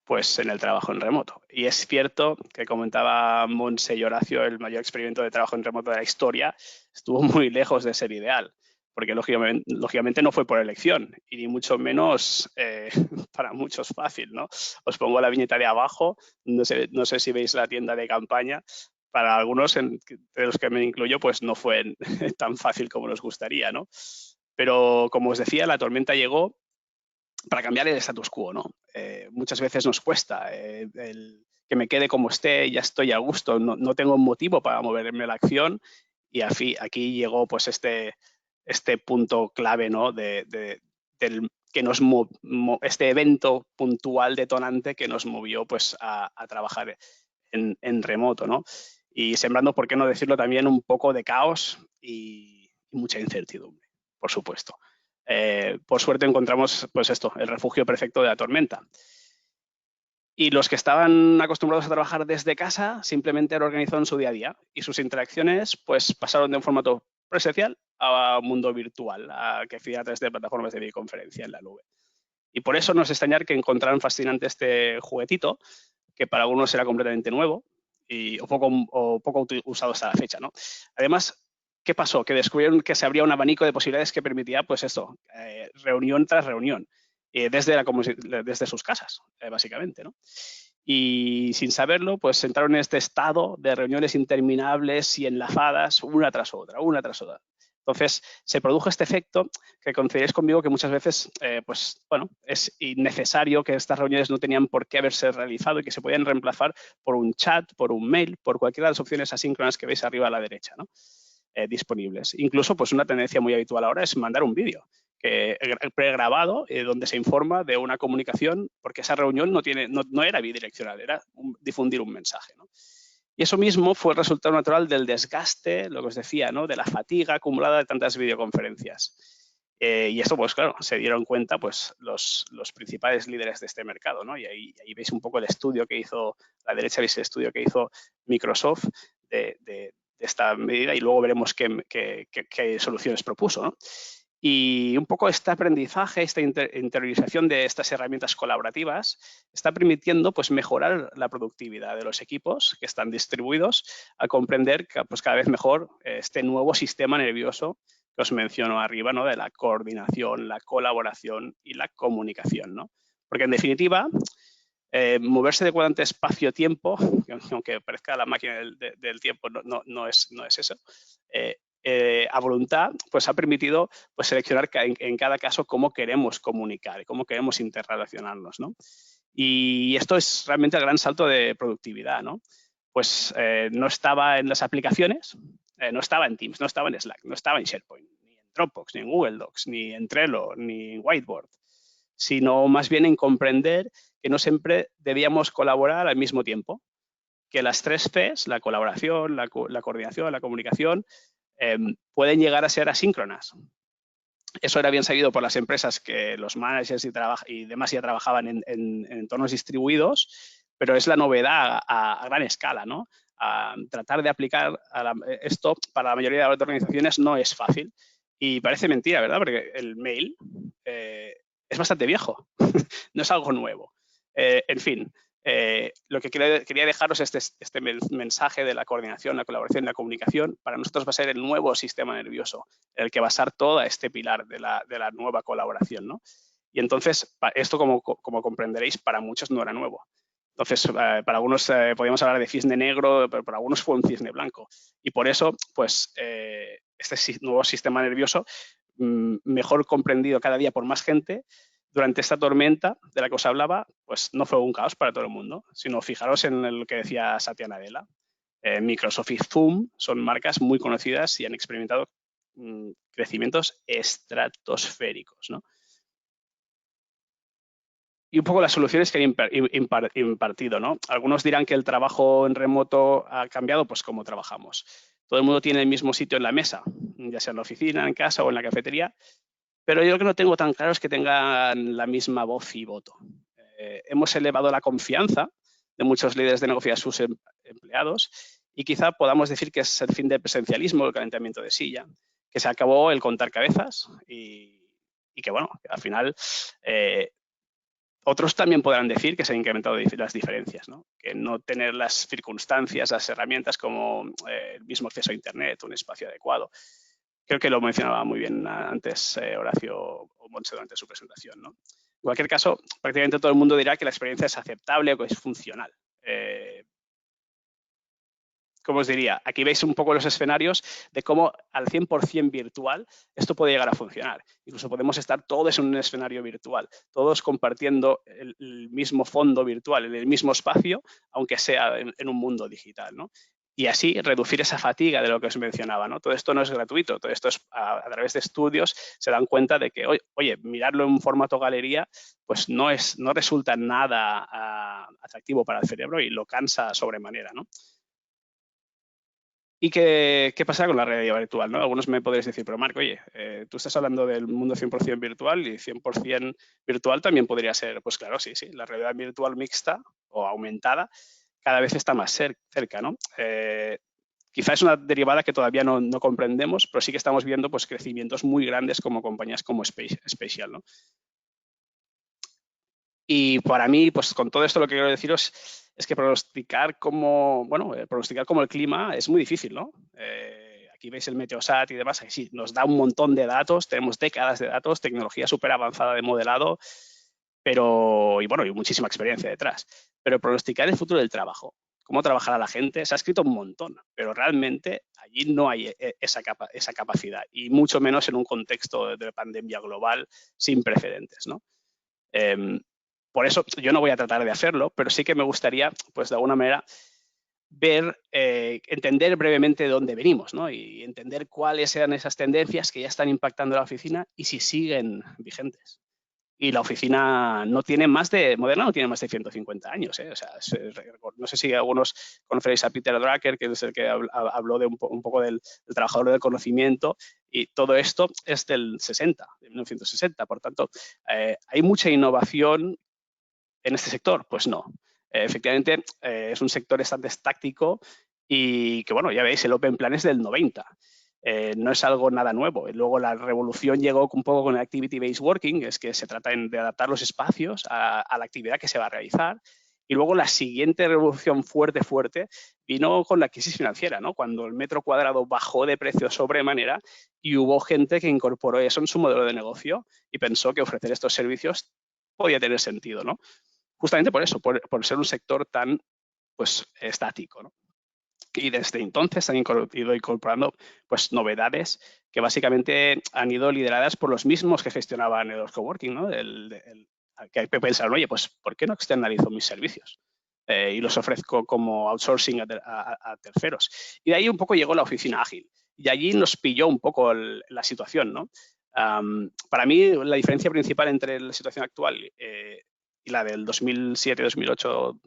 Pues en el trabajo en remoto. Y es cierto que comentaba Monse y Horacio, el mayor experimento de trabajo en remoto de la historia estuvo muy lejos de ser ideal, porque lógicamente no fue por elección y ni mucho menos para muchos fácil, ¿no? Os pongo la viñeta de abajo, no sé si veis la tienda de campaña. Para algunos, de los que me incluyo, pues no fue tan fácil como nos gustaría, ¿no? Pero como os decía, la tormenta llegó para cambiar el status quo, ¿no? Muchas veces nos cuesta que me quede como esté, ya estoy a gusto, no tengo un motivo para moverme a la acción y aquí llegó pues este punto clave, ¿no? Este evento puntual detonante que nos movió pues a trabajar en remoto, ¿no? Y sembrando, por qué no decirlo, también un poco de caos y mucha incertidumbre, por supuesto. Por suerte encontramos pues esto, el refugio perfecto de la tormenta. Y los que estaban acostumbrados a trabajar desde casa simplemente reorganizaron su día a día y sus interacciones pues pasaron de un formato presencial a un mundo virtual, que hacía a través de plataformas de videoconferencia en la nube. Y por eso no es extrañar que encontraran fascinante este juguetito, que para algunos era completamente nuevo o poco usado hasta la fecha, ¿no? Además, ¿qué pasó? Que descubrieron que se abría un abanico de posibilidades que permitía, pues esto, reunión tras reunión, desde sus casas, básicamente, ¿no? Y sin saberlo, pues entraron en este estado de reuniones interminables y enlazadas, una tras otra, una tras otra. Entonces, se produjo este efecto que coincidiréis conmigo que muchas veces, pues, bueno, es innecesario, que estas reuniones no tenían por qué haberse realizado y que se podían reemplazar por un chat, por un mail, por cualquiera de las opciones asíncronas que veis arriba a la derecha, ¿no? Disponibles. Incluso, pues, una tendencia muy habitual ahora es mandar un vídeo pregrabado donde se informa de una comunicación, porque esa reunión no era bidireccional, era difundir un mensaje, ¿no? Y eso mismo fue el resultado natural del desgaste, lo que os decía, ¿no? De la fatiga acumulada de tantas videoconferencias. Y esto, pues claro, se dieron cuenta pues, los principales líderes de este mercado, ¿no? Y ahí veis un poco el estudio que hizo, a la derecha veis el estudio que hizo Microsoft de esta medida y luego veremos qué soluciones propuso, ¿no? Y un poco este aprendizaje, esta interiorización de estas herramientas colaborativas está permitiendo pues, mejorar la productividad de los equipos que están distribuidos al comprender pues, cada vez mejor este nuevo sistema nervioso que os menciono arriba, ¿no? De la coordinación, la colaboración y la comunicación, ¿no? Porque en definitiva, moverse de cuadrante espacio-tiempo, aunque parezca la máquina del tiempo, no es eso, a voluntad, pues ha permitido pues, seleccionar en cada caso cómo queremos comunicar y cómo queremos interrelacionarnos, ¿no? Y esto es realmente el gran salto de productividad, ¿no? Pues no estaba en las aplicaciones, no estaba en Teams, no estaba en Slack, no estaba en SharePoint, ni en Dropbox, ni en Google Docs, ni en Trello, ni en Whiteboard, sino más bien en comprender que no siempre debíamos colaborar al mismo tiempo, que las 3 Cs, la colaboración, la coordinación, la comunicación, pueden llegar a ser asíncronas. Eso era bien sabido por las empresas que los managers y demás ya trabajaban en entornos distribuidos, pero es la novedad a gran escala, ¿no? Tratar de aplicar esto para la mayoría de las organizaciones no es fácil. Y parece mentira, ¿verdad? Porque el mail es bastante viejo, no es algo nuevo. En fin, lo que quería dejaros es este mensaje de la coordinación, la colaboración y la comunicación. Para nosotros va a ser el nuevo sistema nervioso, el que basar todo este pilar de la nueva colaboración, ¿no? Y entonces, esto, como comprenderéis, para muchos no era nuevo. Entonces, para algunos podríamos hablar de cisne negro, pero para algunos fue un cisne blanco. Y por eso, pues, este nuevo sistema nervioso, mejor comprendido cada día por más gente, durante esta tormenta de la que os hablaba, pues no fue un caos para todo el mundo, sino fijaros en lo que decía Satya Nadella. Microsoft y Zoom son marcas muy conocidas y han experimentado crecimientos estratosféricos, ¿no? Y un poco las soluciones que han impartido, ¿no? Algunos dirán que el trabajo en remoto ha cambiado, pues cómo trabajamos. Todo el mundo tiene el mismo sitio en la mesa, ya sea en la oficina, en casa o en la cafetería, pero yo lo que no tengo tan claro es que tengan la misma voz y voto. Hemos elevado la confianza de muchos líderes de negocio a sus empleados y quizá podamos decir que es el fin del presencialismo, el calentamiento de silla, que se acabó el contar cabezas y que, bueno, al final otros también podrán decir que se han incrementado las diferencias, ¿no? Que no tener las circunstancias, las herramientas como el mismo acceso a Internet, un espacio adecuado. Creo que lo mencionaba muy bien antes Horacio o Montse durante su presentación, ¿no? En cualquier caso, prácticamente todo el mundo dirá que la experiencia es aceptable o que es funcional. ¿Cómo os diría? Aquí veis un poco los escenarios de cómo al 100% virtual esto puede llegar a funcionar. Incluso podemos estar todos en un escenario virtual, todos compartiendo el mismo fondo virtual, en el mismo espacio, aunque sea en un mundo digital, ¿no? Y así reducir esa fatiga de lo que os mencionaba, ¿no? Todo esto no es gratuito, todo esto es a través de estudios se dan cuenta de que, oye, mirarlo en formato galería pues no resulta nada atractivo para el cerebro y lo cansa sobremanera, ¿no? ¿Y qué pasa con la realidad virtual, ¿no? Algunos me podréis decir, pero Marc, oye, tú estás hablando del mundo 100% virtual y 100% virtual también podría ser, pues claro, sí, la realidad virtual mixta o aumentada cada vez está más cerca, ¿no? Quizá es una derivada que todavía no comprendemos, pero sí que estamos viendo pues, crecimientos muy grandes como compañías como Spatial, ¿no? Y para mí, pues con todo esto lo que quiero deciros es que pronosticar como el clima es muy difícil, ¿no? Aquí veis el Meteosat y demás, sí, nos da un montón de datos, tenemos décadas de datos, tecnología súper avanzada de modelado, y muchísima experiencia detrás. Pero pronosticar el futuro del trabajo, cómo trabajará la gente, se ha escrito un montón, pero realmente allí no hay esa capacidad, y mucho menos en un contexto de pandemia global sin precedentes, ¿no? Por eso yo no voy a tratar de hacerlo, pero sí que me gustaría, pues de alguna manera, entender brevemente de dónde venimos, ¿no? Y entender cuáles eran esas tendencias que ya están impactando la oficina y si siguen vigentes. Y la oficina Moderna no tiene más de 150 años, ¿eh? O sea, no sé si algunos conoceréis a Peter Drucker, que es el que habló de un poco del trabajador del conocimiento, y todo esto es del 1960. Por tanto, ¿hay mucha innovación en este sector? Pues no. Efectivamente, es un sector bastante táctico y que, bueno, ya veis, el Open Plan es del 90. No es algo nada nuevo. Luego la revolución llegó un poco con el Activity-Based Working, es que se trata de adaptar los espacios a la actividad que se va a realizar. Y luego la siguiente revolución fuerte vino con la crisis financiera, ¿no? Cuando el metro cuadrado bajó de precio sobremanera y hubo gente que incorporó eso en su modelo de negocio y pensó que ofrecer estos servicios podía tener sentido, ¿no? Justamente por eso, por ser un sector tan pues, estático, ¿no? Y desde entonces han ido incorporando pues, novedades que básicamente han ido lideradas por los mismos que gestionaban los coworking, ¿no? que pensaron, oye, pues ¿por qué no externalizo mis servicios? Y los ofrezco como outsourcing a terceros. Y de ahí un poco llegó la oficina ágil. Y allí nos pilló un poco la situación, ¿no? Para mí, la diferencia principal entre la situación actual y la del 2007-2008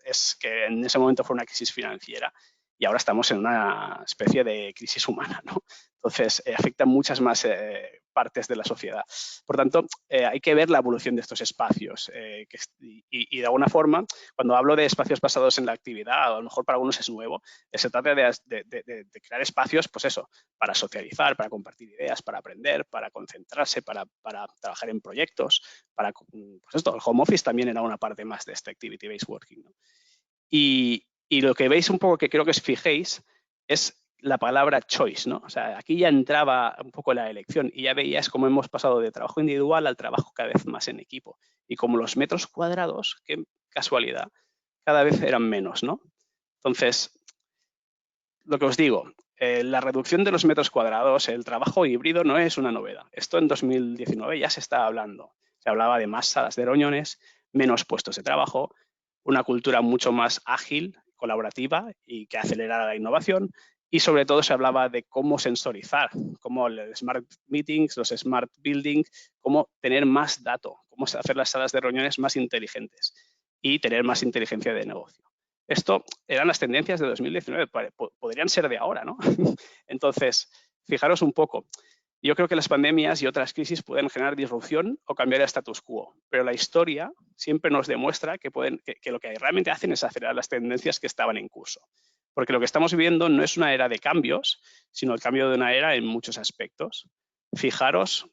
es que en ese momento fue una crisis financiera y ahora estamos en una especie de crisis humana, ¿no? Entonces, afecta muchas más partes de la sociedad. Por tanto, hay que ver la evolución de estos espacios y de alguna forma, cuando hablo de espacios basados en la actividad, a lo mejor para algunos es nuevo, se trata de crear espacios, pues eso, para socializar, para compartir ideas, para aprender, para concentrarse, para trabajar en proyectos, pues esto, el home office también era una parte más de este activity-based working, ¿no? Y lo que veis un poco que quiero que os fijéis es la palabra choice, ¿no? O sea, aquí ya entraba un poco la elección y ya veías cómo hemos pasado de trabajo individual al trabajo cada vez más en equipo. Y como los metros cuadrados, qué casualidad, cada vez eran menos, ¿no? Entonces, lo que os digo, la reducción de los metros cuadrados, el trabajo híbrido no es una novedad. Esto en 2019 ya se estaba hablando. Se hablaba de más salas de reuniones, menos puestos de trabajo, una cultura mucho más ágil, colaborativa y que acelerara la innovación. Y sobre todo se hablaba de cómo sensorizar, cómo el smart meetings, los smart buildings, cómo tener más datos, cómo hacer las salas de reuniones más inteligentes y tener más inteligencia de negocio. Esto eran las tendencias de 2019, podrían ser de ahora, ¿no? Entonces, fijaros un poco. Yo creo que las pandemias y otras crisis pueden generar disrupción o cambiar el status quo, pero la historia siempre nos demuestra que lo que realmente hacen es acelerar las tendencias que estaban en curso. Porque lo que estamos viviendo no es una era de cambios, sino el cambio de una era en muchos aspectos. Fijaros,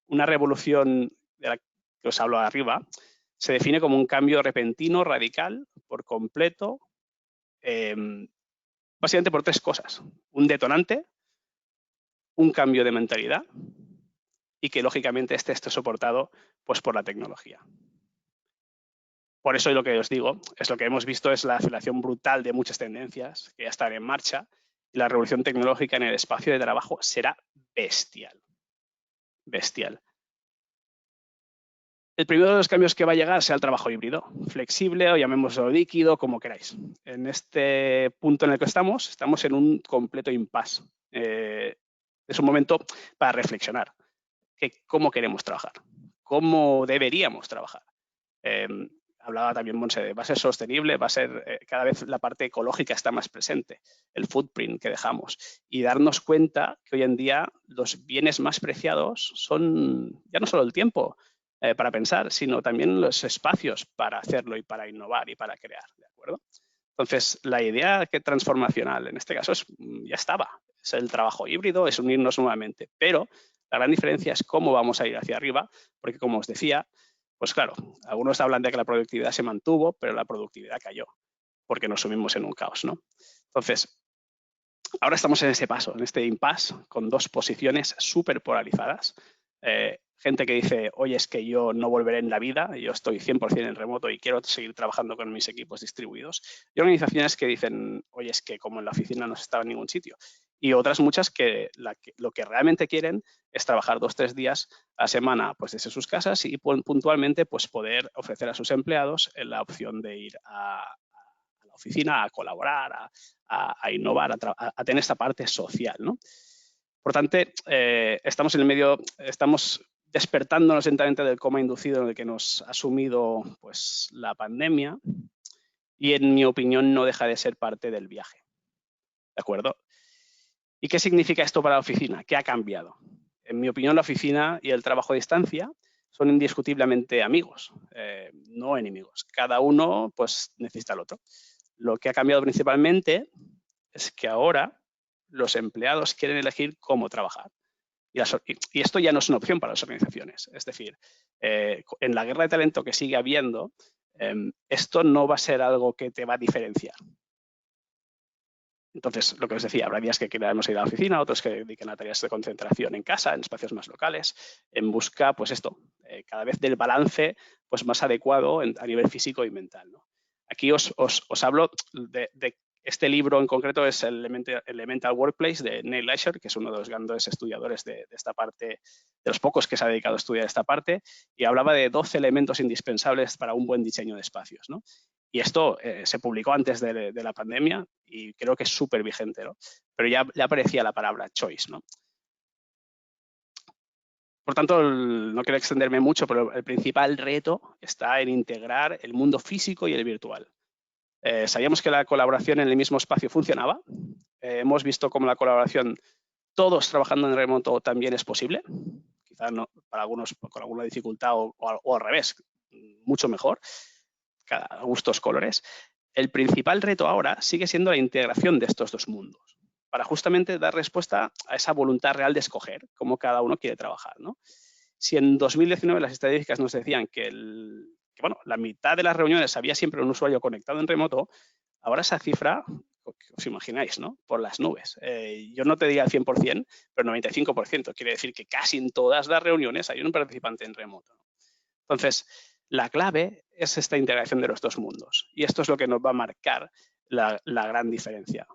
una revolución de la que os hablo arriba se define como un cambio repentino, radical, por completo, básicamente por tres cosas. Un detonante, un cambio de mentalidad y que, lógicamente, esté soportado pues, por la tecnología. Por eso lo que os digo es lo que hemos visto es la aceleración brutal de muchas tendencias que ya están en marcha y la revolución tecnológica en el espacio de trabajo será bestial. Bestial. El primero de los cambios que va a llegar será el trabajo híbrido, flexible o llamémoslo líquido, como queráis. En este punto en el que estamos en un completo impasse. Es un momento para reflexionar. ¿Cómo queremos trabajar? ¿Cómo deberíamos trabajar? Hablaba también Monse, va a ser sostenible, va a ser cada vez la parte ecológica está más presente, el footprint que dejamos y darnos cuenta que hoy en día los bienes más preciados son ya no solo el tiempo para pensar, sino también los espacios para hacerlo y para innovar y para crear, ¿de acuerdo? Entonces, la idea transformacional en este caso ya estaba, es el trabajo híbrido, es unirnos nuevamente, pero la gran diferencia es cómo vamos a ir hacia arriba, porque como os decía, pues claro, algunos hablan de que la productividad se mantuvo, pero la productividad cayó, porque nos sumimos en un caos, ¿no? Entonces, ahora estamos en ese paso, en este impasse, con dos posiciones súper polarizadas. Gente que dice, oye, es que yo no volveré en la vida, yo estoy 100% en remoto y quiero seguir trabajando con mis equipos distribuidos. Y organizaciones que dicen, oye, es que como en la oficina no se estaba en ningún sitio. Y otras muchas que lo que realmente quieren es trabajar 2 o 3 días a la semana pues, desde sus casas y puntualmente pues, poder ofrecer a sus empleados la opción de ir a la oficina, a colaborar, a innovar, a tener esta parte social, ¿no? Por tanto, estamos en el medio, estamos despertándonos lentamente del coma inducido en el que nos ha sumido pues, la pandemia y, en mi opinión, no deja de ser parte del viaje. ¿De acuerdo? ¿Y qué significa esto para la oficina? ¿Qué ha cambiado? En mi opinión, la oficina y el trabajo a distancia son indiscutiblemente amigos, no enemigos. Cada uno pues, necesita al otro. Lo que ha cambiado principalmente es que ahora los empleados quieren elegir cómo trabajar. Y esto ya no es una opción para las organizaciones. Es decir, en la guerra de talento que sigue habiendo, esto no va a ser algo que te va a diferenciar. Entonces, lo que os decía, habrá días que queramos ir a la oficina, otros que dediquen a tareas de concentración en casa, en espacios más locales, en busca, pues esto, cada vez del balance pues más adecuado a nivel físico y mental, ¿no? Aquí os hablo de Este libro en concreto es el Elemental Workplace de Neil Leisure, que es uno de los grandes estudiadores de esta parte, de los pocos que se ha dedicado a estudiar esta parte, y hablaba de 12 elementos indispensables para un buen diseño de espacios, ¿no? Y esto se publicó antes de la pandemia y creo que es súper vigente, ¿no? Pero ya aparecía la palabra choice, ¿no? Por tanto, no quiero extenderme mucho, pero el principal reto está en integrar el mundo físico y el virtual. Sabíamos que la colaboración en el mismo espacio funcionaba. Hemos visto cómo la colaboración, todos trabajando en remoto, también es posible. Quizás no, para algunos con alguna dificultad o al revés, mucho mejor, a gustos colores. El principal reto ahora sigue siendo la integración de estos dos mundos, para justamente dar respuesta a esa voluntad real de escoger cómo cada uno quiere trabajar, ¿no? Si en 2019 las estadísticas nos decían que bueno, la mitad de las reuniones había siempre un usuario conectado en remoto, ahora esa cifra, os imagináis, ¿no? Por las nubes. Yo no te diría el 100%, pero 95%. Quiere decir que casi en todas las reuniones hay un participante en remoto. Entonces, la clave es esta integración de los dos mundos. Y esto es lo que nos va a marcar la gran diferencia.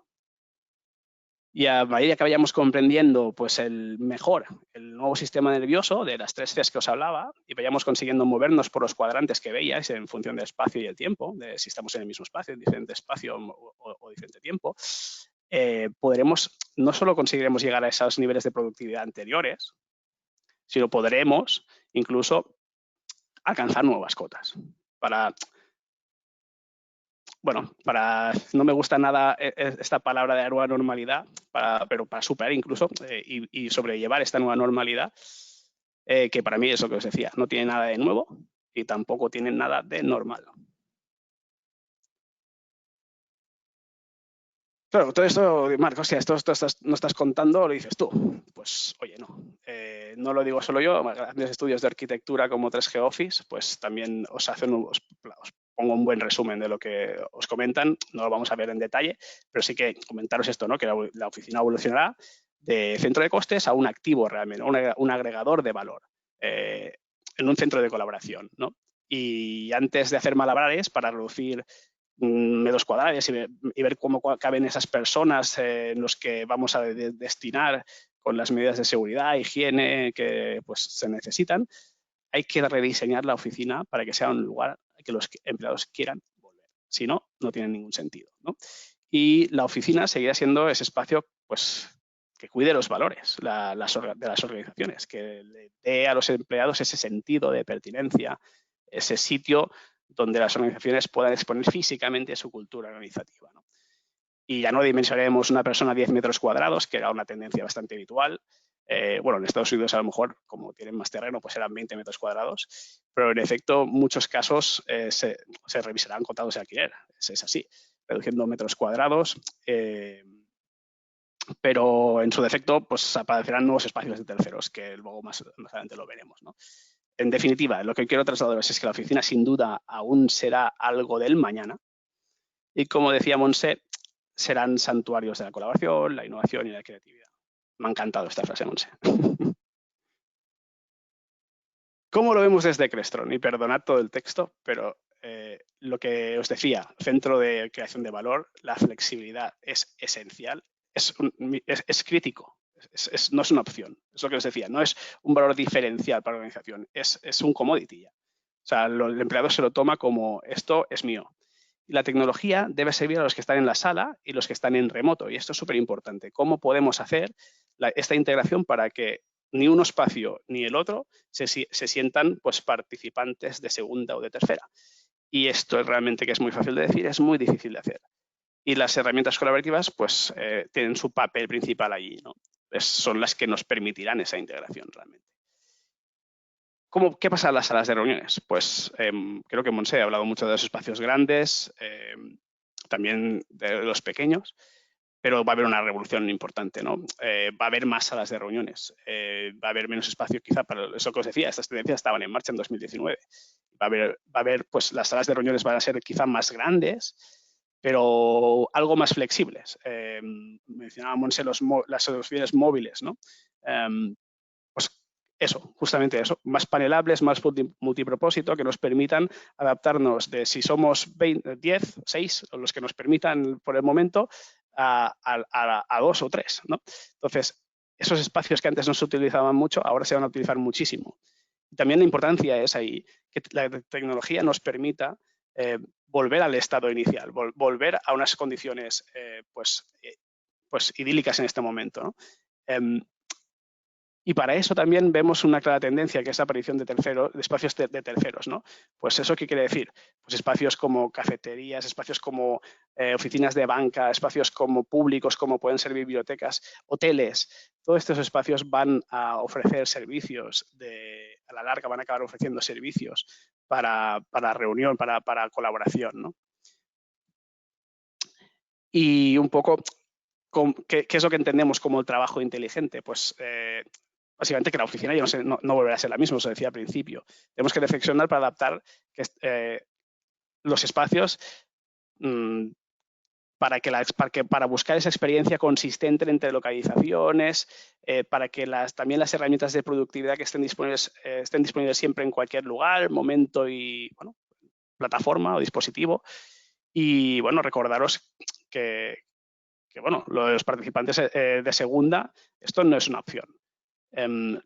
Y a medida que vayamos comprendiendo pues, el nuevo sistema nervioso de las 3 Cs que os hablaba, y vayamos consiguiendo movernos por los cuadrantes que veíais en función del espacio y el tiempo, de si estamos en el mismo espacio, en diferente espacio o diferente tiempo, no solo conseguiremos llegar a esos niveles de productividad anteriores, sino podremos incluso alcanzar nuevas cotas. No me gusta nada esta palabra de nueva normalidad, pero para superar incluso y sobrellevar esta nueva normalidad, que para mí es lo que os decía, no tiene nada de nuevo y tampoco tiene nada de normal. Claro, todo esto, Marc, hostia, esto no estás contando, lo dices tú. Pues, oye, no. No lo digo solo yo, grandes estudios de arquitectura como 3G Office, pues también os pongo un buen resumen de lo que os comentan. No lo vamos a ver en detalle, pero sí que comentaros esto, ¿no? Que la oficina evolucionará de centro de costes a un activo realmente, un agregador de valor en un centro de colaboración, ¿no? Y antes de hacer malabares para reducir metros cuadrados y ver cómo caben esas personas en los que vamos a destinar con las medidas de seguridad, higiene que pues, se necesitan, hay que rediseñar la oficina para que sea un lugar que los empleados quieran volver. Si no, no tiene ningún sentido, ¿no? Y la oficina seguirá siendo ese espacio pues, que cuide los valores de las organizaciones, que le dé a los empleados ese sentido de pertinencia, ese sitio donde las organizaciones puedan exponer físicamente su cultura organizativa, ¿no? Y ya no dimensionaremos una persona a 10 metros cuadrados, que era una tendencia bastante habitual. Bueno, en Estados Unidos a lo mejor, como tienen más terreno, pues eran 20 metros cuadrados, pero en efecto, muchos casos se revisarán contratos de alquiler. Es así, reduciendo metros cuadrados, pero en su defecto, pues aparecerán nuevos espacios de terceros, que luego más adelante lo veremos, ¿no? En definitiva, lo que quiero trasladaros es que la oficina sin duda aún será algo del mañana y, como decía Montse, serán santuarios de la colaboración, la innovación y la creatividad. Me ha encantado esta frase, Montse. ¿Cómo lo vemos desde Crestron? Y perdonad todo el texto, pero lo que os decía, centro de creación de valor, la flexibilidad es esencial, es crítico. No es una opción, es lo que os decía, no es un valor diferencial para la organización, es un commodity ya. O sea, el empleado se lo toma como esto es mío. Y la tecnología debe servir a los que están en la sala y los que están en remoto. Y esto es súper importante. ¿Cómo podemos hacer esta integración para que ni un espacio ni el otro se sientan pues, participantes de segunda o de tercera? Y esto es realmente que es muy fácil de decir, es muy difícil de hacer. Y las herramientas colaborativas pues, tienen su papel principal allí, ¿no? Son las que nos permitirán esa integración realmente. ¿Qué pasa en las salas de reuniones? Pues creo que Montse ha hablado mucho de los espacios grandes, también de los pequeños, pero va a haber una revolución importante, ¿no? Va a haber más salas de reuniones, va a haber menos espacio quizá para eso que os decía, estas tendencias estaban en marcha en 2019. Va a haber pues las salas de reuniones van a ser quizá más grandes, pero algo más flexibles. Mencionaba Montse las soluciones móviles, ¿no? Pues eso, justamente eso, más panelables, más multipropósito, que nos permitan adaptarnos de si somos 20, 10, 6, o los que nos permitan por el momento, a 2 o 3, ¿no? Entonces, esos espacios que antes no se utilizaban mucho, ahora se van a utilizar muchísimo. Y también la importancia es ahí que la tecnología nos permita volver al estado inicial, volver a unas condiciones pues idílicas en este momento, ¿no? Y para eso también vemos una clara tendencia, que es la aparición de espacios de terceros, ¿no? Pues ¿eso qué quiere decir? Pues espacios como cafeterías, espacios como oficinas de banca, espacios como públicos, como pueden ser bibliotecas, hoteles. Todos estos espacios van a ofrecer servicios, a la larga van a acabar ofreciendo servicios para reunión, para colaboración, ¿no? Y un poco, ¿qué es lo que entendemos como el trabajo inteligente? Pues básicamente que la oficina ya no volverá a ser la misma, os decía al principio. Tenemos que reflexionar para adaptar los espacios para buscar esa experiencia consistente entre localizaciones, para que también las herramientas de productividad que estén disponibles siempre en cualquier lugar, momento y plataforma o dispositivo. Y bueno, recordaros que los participantes de segunda, esto no es una opción.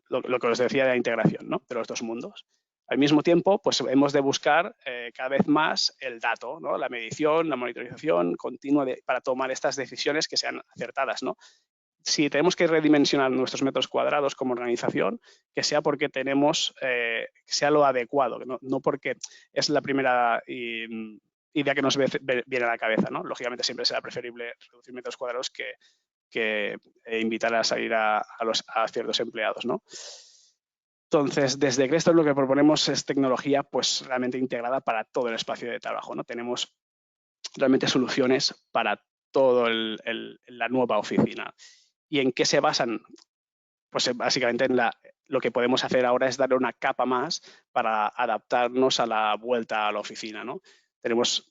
Lo que os decía de la integración, ¿no? De los dos mundos. Al mismo tiempo, pues hemos de buscar cada vez más el dato, ¿no? La medición, la monitorización continua para tomar estas decisiones que sean acertadas, ¿no? Si tenemos que redimensionar nuestros metros cuadrados como organización, que sea porque tenemos, que sea lo adecuado, no porque es la primera idea que nos viene a la cabeza, ¿no? Lógicamente siempre será preferible reducir metros cuadrados que invitar a salir a ciertos empleados, ¿no? Entonces, desde Creston lo que proponemos es tecnología pues realmente integrada para todo el espacio de trabajo, ¿no? Tenemos realmente soluciones para toda la nueva oficina. ¿Y en qué se basan? Pues básicamente lo que podemos hacer ahora es darle una capa más para adaptarnos a la vuelta a la oficina, ¿no? Tenemos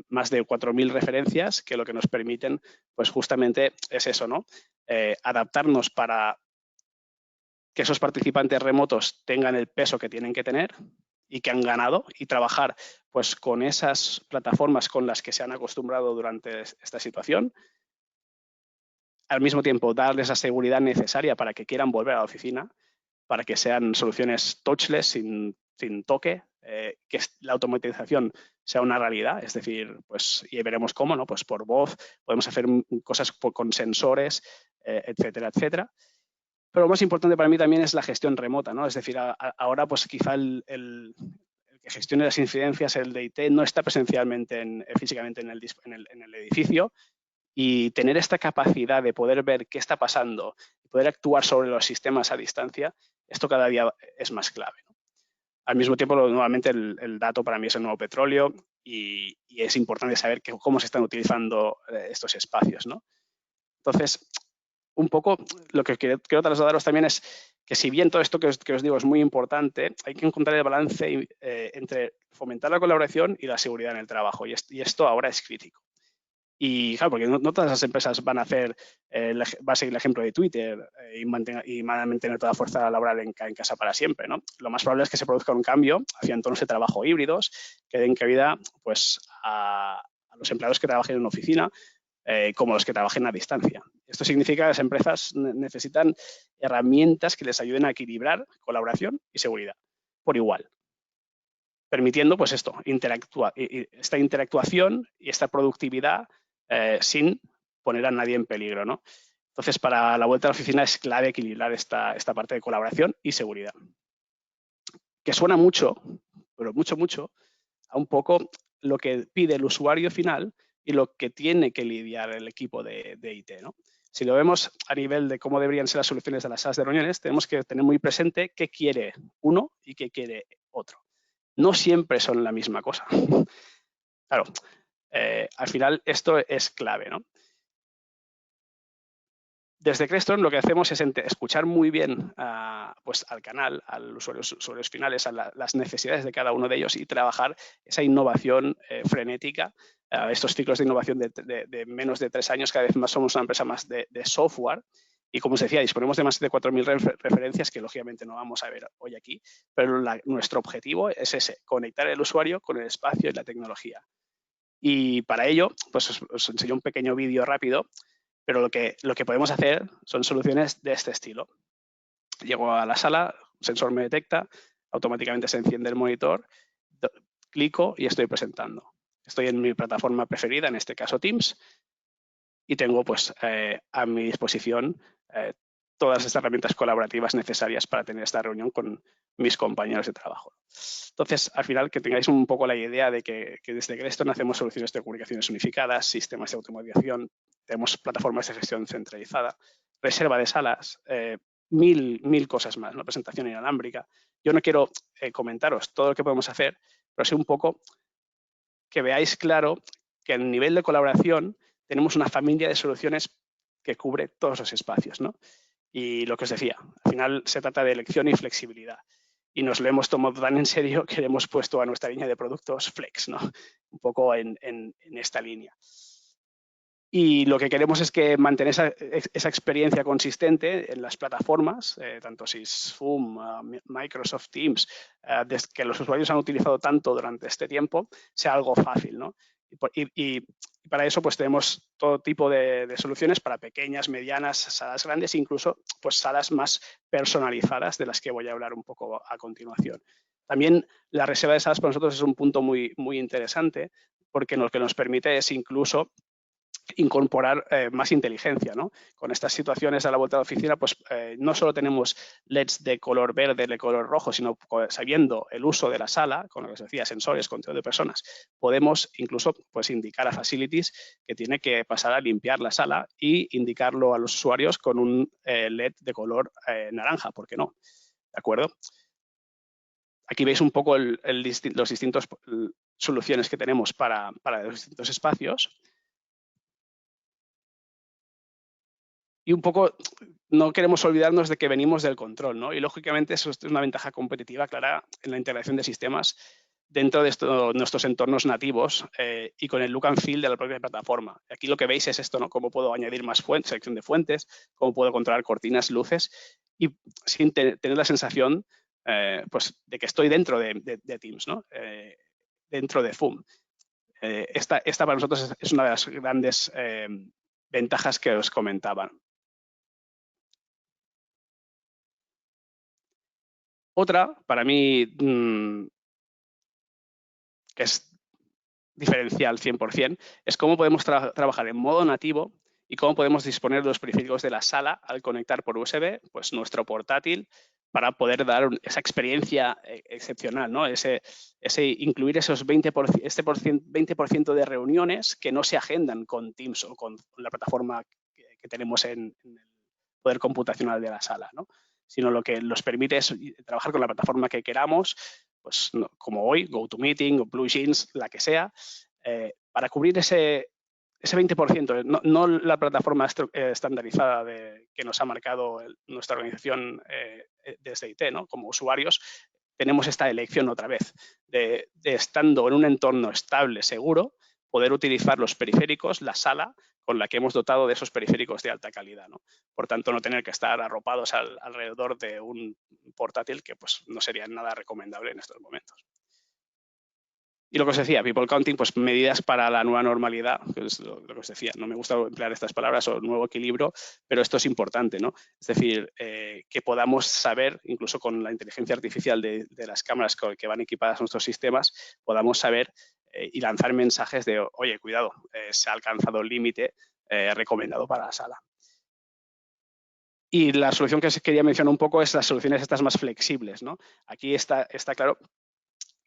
más de 4.000 referencias que lo que nos permiten, pues justamente es eso, ¿no? Adaptarnos para que esos participantes remotos tengan el peso que tienen que tener y que han ganado, y trabajar pues con esas plataformas con las que se han acostumbrado durante esta situación. Al mismo tiempo, darles la seguridad necesaria para que quieran volver a la oficina, para que sean soluciones touchless, sin toque, que la automatización sea una realidad, es decir, pues, y veremos cómo, ¿no? Pues por voz, podemos hacer cosas con sensores, etcétera, etcétera. Pero lo más importante para mí también es la gestión remota, ¿no? Es decir, ahora pues quizá el que gestione las incidencias, el de IT, no está presencialmente, físicamente en el edificio, y tener esta capacidad de poder ver qué está pasando y poder actuar sobre los sistemas a distancia, esto cada día es más clave, ¿no? Al mismo tiempo, nuevamente, el dato para mí es el nuevo petróleo y es importante saber cómo se están utilizando estos espacios, ¿no? Entonces, un poco lo que quiero trasladaros también es que si bien todo esto que os digo es muy importante, hay que encontrar el balance entre fomentar la colaboración y la seguridad en el trabajo, y esto ahora es crítico. Y claro, porque no todas las empresas van a hacer, va a seguir el ejemplo de Twitter y mantener toda fuerza laboral en casa para siempre, ¿no? Lo más probable es que se produzca un cambio hacia entornos de trabajo híbridos que den cabida pues, a los empleados que trabajen en una oficina, como los que trabajen a distancia. Esto significa que las empresas necesitan herramientas que les ayuden a equilibrar colaboración y seguridad por igual, permitiendo pues esto, esta interactuación y esta productividad sin poner a nadie en peligro, ¿no? Entonces, para la vuelta a la oficina es clave equilibrar esta parte de colaboración y seguridad. Que suena mucho, pero mucho, a un poco lo que pide el usuario final y lo que tiene que lidiar el equipo de IT, ¿no? Si lo vemos a nivel de cómo deberían ser las soluciones de las salas de reuniones, tenemos que tener muy presente qué quiere uno y qué quiere otro. No siempre son la misma cosa. Claro, al final esto es clave, ¿no? Desde Creston lo que hacemos es escuchar muy bien pues al canal, a los usuarios finales, a las necesidades de cada uno de ellos y trabajar esa innovación frenética, estos ciclos de innovación de menos de 3 años. Cada vez más somos una empresa más de software Y como os decía, disponemos de más de 4.000 referencias que lógicamente no vamos a ver hoy aquí, pero nuestro objetivo es ese, conectar el usuario con el espacio y la tecnología. Y para ello, pues os enseño un pequeño vídeo rápido, pero lo que podemos hacer son soluciones de este estilo. Llego a la sala, el sensor me detecta, automáticamente se enciende el monitor, clico y estoy presentando. Estoy en mi plataforma preferida, en este caso Teams, y tengo pues a mi disposición todas estas herramientas colaborativas necesarias para tener esta reunión con mis compañeros de trabajo. Entonces, al final, que tengáis un poco la idea de que desde Greston hacemos soluciones de comunicaciones unificadas, sistemas de automatización, tenemos plataformas de gestión centralizada, reserva de salas, mil cosas más, ¿no? Presentación inalámbrica. Yo no quiero comentaros todo lo que podemos hacer, pero sí un poco que veáis claro que a nivel de colaboración tenemos una familia de soluciones que cubre todos los espacios, ¿no? Y lo que os decía, al final se trata de elección y flexibilidad. Y nos lo hemos tomado tan en serio que le hemos puesto a nuestra línea de productos Flex, ¿no? Un poco en esta línea. Y lo que queremos es que mantener esa experiencia consistente en las plataformas, tanto Zoom, Microsoft Teams, que los usuarios han utilizado tanto durante este tiempo, sea algo fácil, ¿no? Y para eso pues tenemos todo tipo de soluciones para pequeñas, medianas, salas grandes, incluso pues salas más personalizadas de las que voy a hablar un poco a continuación. También la reserva de salas para nosotros es un punto muy interesante porque lo que nos permite es incluso incorporar más inteligencia, ¿no? Con estas situaciones a la vuelta de la oficina, pues no solo tenemos LEDs de color verde, de color rojo, sino sabiendo el uso de la sala, con lo que se decía, sensores, conteo de personas, podemos incluso pues, indicar a Facilities que tiene que pasar a limpiar la sala y indicarlo a los usuarios con un LED de color naranja, ¿por qué no? ¿De acuerdo? Aquí veis un poco los distintos soluciones que tenemos para los distintos espacios. Y un poco no queremos olvidarnos de que venimos del control, ¿no? Y lógicamente eso es una ventaja competitiva clara en la integración de sistemas dentro de nuestros entornos nativos y con el look and feel de la propia plataforma. Aquí lo que veis es esto, ¿no? Cómo puedo añadir más selección de fuentes, cómo puedo controlar cortinas, luces y sin tener la sensación pues, de que estoy dentro de Teams, ¿no? Dentro de Zoom. Esta para nosotros es una de las grandes ventajas que os comentaba. Otra, para mí, que es diferencial 100%, es cómo podemos trabajar en modo nativo y cómo podemos disponer de los periféricos de la sala al conectar por USB pues, nuestro portátil para poder dar esa experiencia excepcional, ¿no? Incluir esos 20% de reuniones que no se agendan con Teams o con la plataforma que tenemos en el poder computacional de la sala, ¿no? Sino lo que nos permite es trabajar con la plataforma que queramos, pues como hoy, GoToMeeting o BlueJeans, la que sea, para cubrir ese 20%, no la plataforma estandarizada que nos ha marcado nuestra organización desde IT, ¿no? Como usuarios, tenemos esta elección otra vez de estando en un entorno estable, seguro, poder utilizar los periféricos, la sala con la que hemos dotado de esos periféricos de alta calidad, ¿no? Por tanto, no tener que estar arropados alrededor de un portátil que pues, no sería nada recomendable en estos momentos. Y lo que os decía, people counting, pues medidas para la nueva normalidad, que es lo que os decía, no me gusta emplear estas palabras o nuevo equilibrio, pero esto es importante, ¿no? Es decir, que podamos saber, incluso con la inteligencia artificial de las cámaras que van equipadas a nuestros sistemas, podamos saber y lanzar mensajes de, oye, cuidado, se ha alcanzado el límite recomendado para la sala. Y la solución que os quería mencionar un poco es las soluciones estas más flexibles, ¿no? Aquí está claro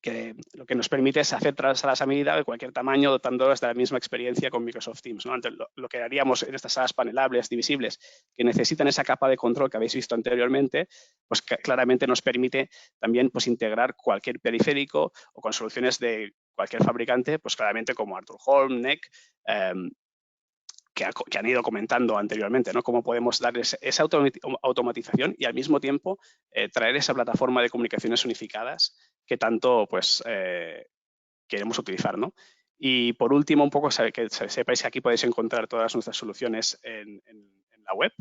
que lo que nos permite es hacer salas a medida de cualquier tamaño, dotándolas de la misma experiencia con Microsoft Teams, ¿no? Antes, lo que haríamos en estas salas panelables, divisibles, que necesitan esa capa de control que habéis visto anteriormente, pues claramente nos permite también pues, integrar cualquier periférico o con soluciones de cualquier fabricante, pues claramente como Arthur Holm, NEC, que han ido comentando anteriormente, ¿no? Cómo podemos darles esa automatización y al mismo tiempo traer esa plataforma de comunicaciones unificadas que tanto pues, queremos utilizar, ¿no? Y por último, un poco que sepáis que aquí podéis encontrar todas nuestras soluciones en la web.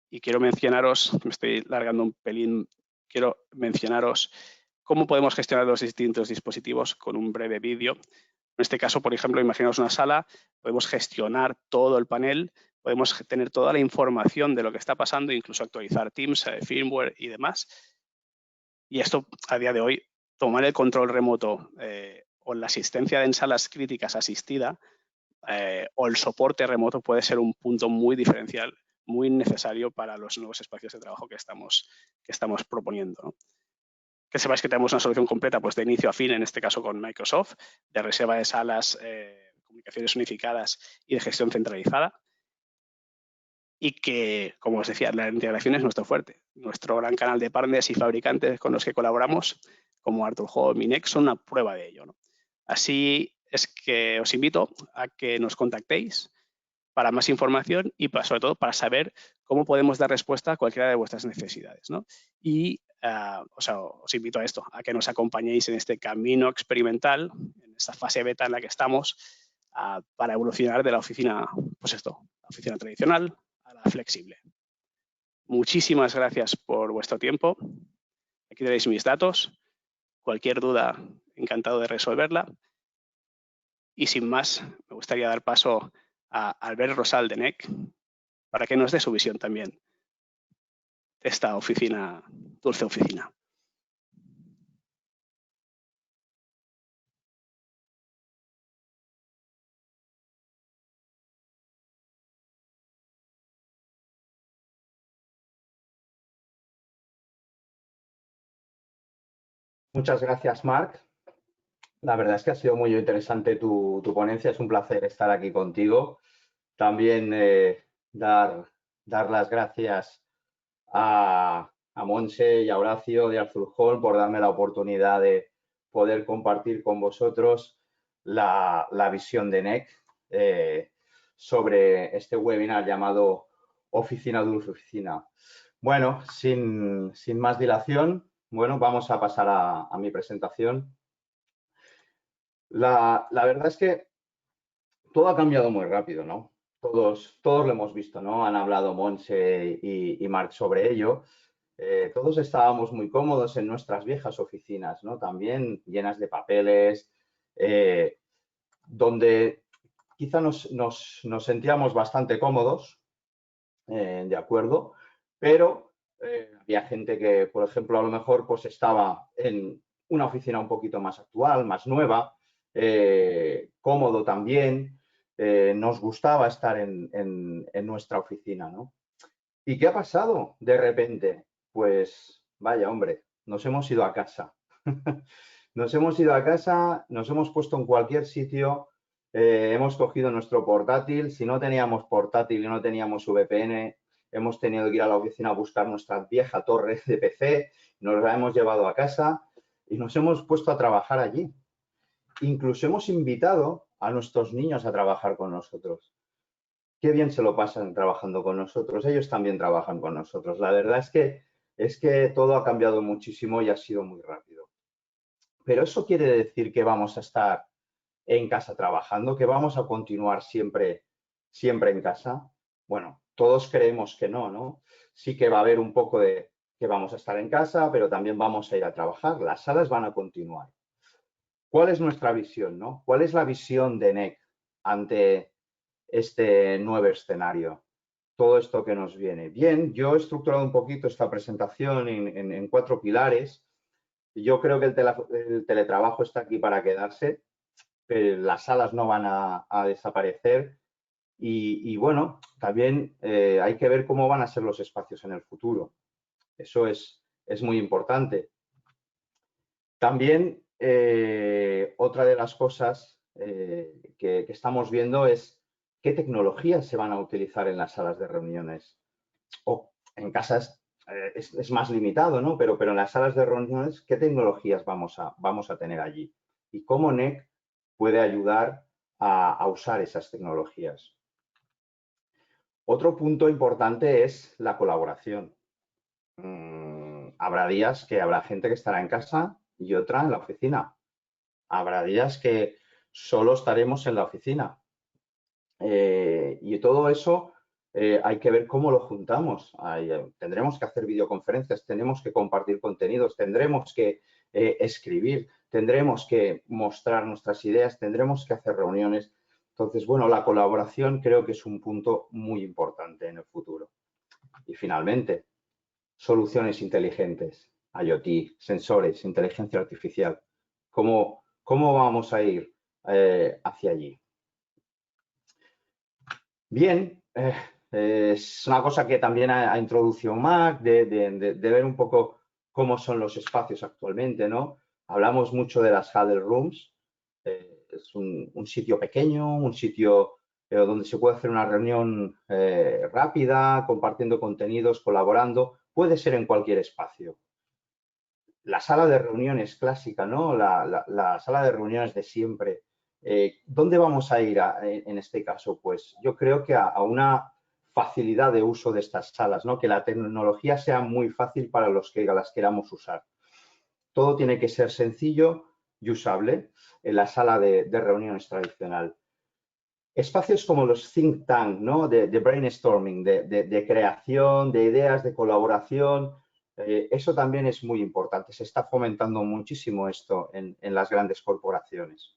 Y quiero mencionaros, me estoy largando un pelín, quiero mencionaros cómo podemos gestionar los distintos dispositivos con un breve vídeo. En este caso, por ejemplo, imaginaos una sala, podemos gestionar todo el panel, podemos tener toda la información de lo que está pasando, incluso actualizar Teams, firmware y demás. Y esto, a día de hoy, tomar el control remoto o la asistencia en salas críticas asistida o el soporte remoto puede ser un punto muy diferencial, muy necesario para los nuevos espacios de trabajo que estamos proponiendo, ¿no? Que sepáis que tenemos una solución completa pues de inicio a fin, en este caso con Microsoft, de reserva de salas, comunicaciones unificadas y de gestión centralizada. Y que, como os decía, la integración es nuestro fuerte. Nuestro gran canal de partners y fabricantes con los que colaboramos, como Arthur Home y Next, son una prueba de ello, ¿no? Así es que os invito a que nos contactéis para más información y sobre todo para saber cómo podemos dar respuesta a cualquiera de vuestras necesidades, ¿no? Y os invito a esto, a que nos acompañéis en este camino experimental, en esta fase beta en la que estamos, para evolucionar de la oficina, pues esto, la oficina tradicional a la flexible. Muchísimas gracias por vuestro tiempo. Aquí tenéis mis datos. Cualquier duda, encantado de resolverla. Y sin más, me gustaría dar paso a Albert Rosal de NEC para que nos dé su visión también de esta oficina, dulce oficina. Muchas gracias, Marc. La verdad es que ha sido muy interesante tu ponencia. Es un placer estar aquí contigo. También dar las gracias a Montse y a Horacio de Arthur Hall por darme la oportunidad de poder compartir con vosotros la visión de NEC sobre este webinar llamado Oficina Dulce Oficina. Bueno, sin más dilación, bueno, vamos a pasar a mi presentación. La verdad es que todo ha cambiado muy rápido, ¿no? Todos lo hemos visto, ¿no? Han hablado Montse y Marc sobre ello. Todos estábamos muy cómodos en nuestras viejas oficinas, ¿no? También llenas de papeles, donde quizá nos sentíamos bastante cómodos, de acuerdo, pero había gente que, por ejemplo, a lo mejor pues estaba en una oficina un poquito más actual, más nueva, cómodo también, nos gustaba estar en nuestra oficina, ¿no? ¿Y qué ha pasado de repente? Pues vaya, hombre, nos hemos ido a casa. Nos hemos ido a casa, nos hemos puesto en cualquier sitio, hemos cogido nuestro portátil. Si no teníamos portátil y no teníamos VPN, hemos tenido que ir a la oficina a buscar nuestra vieja torre de PC, nos la hemos llevado a casa y nos hemos puesto a trabajar allí. Incluso hemos invitado a nuestros niños a trabajar con nosotros. Qué bien se lo pasan trabajando con nosotros. Ellos también trabajan con nosotros. La verdad es que todo ha cambiado muchísimo y ha sido muy rápido. Pero eso quiere decir que vamos a estar en casa trabajando, que vamos a continuar siempre en casa. Bueno, todos creemos que no, ¿no? Sí que va a haber un poco de que vamos a estar en casa, pero también vamos a ir a trabajar. Las salas van a continuar. ¿Cuál es nuestra visión, no? ¿Cuál es la visión de NEC ante este nuevo escenario? Todo esto que nos viene. Bien, yo he estructurado un poquito esta presentación en 4 pilares. Yo creo que el teletrabajo está aquí para quedarse, pero las salas no van a desaparecer. Y bueno, también hay que ver cómo van a ser los espacios en el futuro. Eso es muy importante. También otra de las cosas que estamos viendo es qué tecnologías se van a utilizar en las salas de reuniones. O en casas es más limitado, ¿no? Pero en las salas de reuniones, ¿qué tecnologías vamos a tener allí? Y cómo NEC puede ayudar a usar esas tecnologías. Otro punto importante es la colaboración. Habrá días que habrá gente que estará en casa y otra en la oficina. Habrá días que solo estaremos en la oficina. Y todo eso hay que ver cómo lo juntamos. Tendremos que hacer videoconferencias, tenemos que compartir contenidos, tendremos que escribir, tendremos que mostrar nuestras ideas, tendremos que hacer reuniones. Entonces, bueno, la colaboración creo que es un punto muy importante en el futuro. Y finalmente, soluciones inteligentes, IoT, sensores, inteligencia artificial. ¿Cómo vamos a ir hacia allí? Bien, es una cosa que también ha introducido Mac, de ver un poco cómo son los espacios actualmente, ¿no? Hablamos mucho de las huddle rooms. Es un sitio pequeño, un sitio donde se puede hacer una reunión rápida, compartiendo contenidos, colaborando. Puede ser en cualquier espacio. La sala de reuniones clásica, ¿no? La sala de reuniones de siempre. ¿Dónde vamos a ir en este caso? Pues yo creo que a una facilidad de uso de estas salas, ¿no? Que la tecnología sea muy fácil para los que las queramos usar. Todo tiene que ser sencillo y usable en la sala de reuniones tradicional. Espacios como los think tank, ¿no? De brainstorming, de creación, de ideas, de colaboración. Eso también es muy importante. Se está fomentando muchísimo esto en las grandes corporaciones.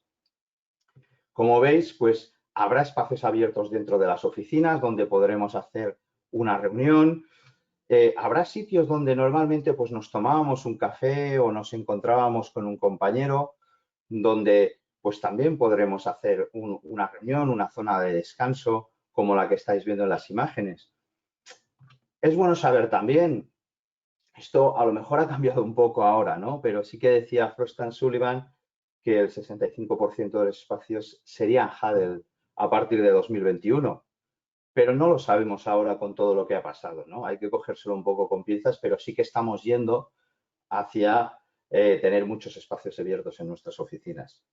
Como veis, pues habrá espacios abiertos dentro de las oficinas donde podremos hacer una reunión. Habrá sitios donde normalmente pues, nos tomábamos un café o nos encontrábamos con un compañero, donde pues también podremos hacer una reunión, una zona de descanso, como la que estáis viendo en las imágenes. Es bueno saber también, esto a lo mejor ha cambiado un poco ahora, ¿no? Pero sí que decía Frost & Sullivan que el 65% de los espacios serían huddle a partir de 2021. Pero no lo sabemos ahora con todo lo que ha pasado, ¿no? Hay que cogérselo un poco con pinzas, pero sí que estamos yendo hacia tener muchos espacios abiertos en nuestras oficinas.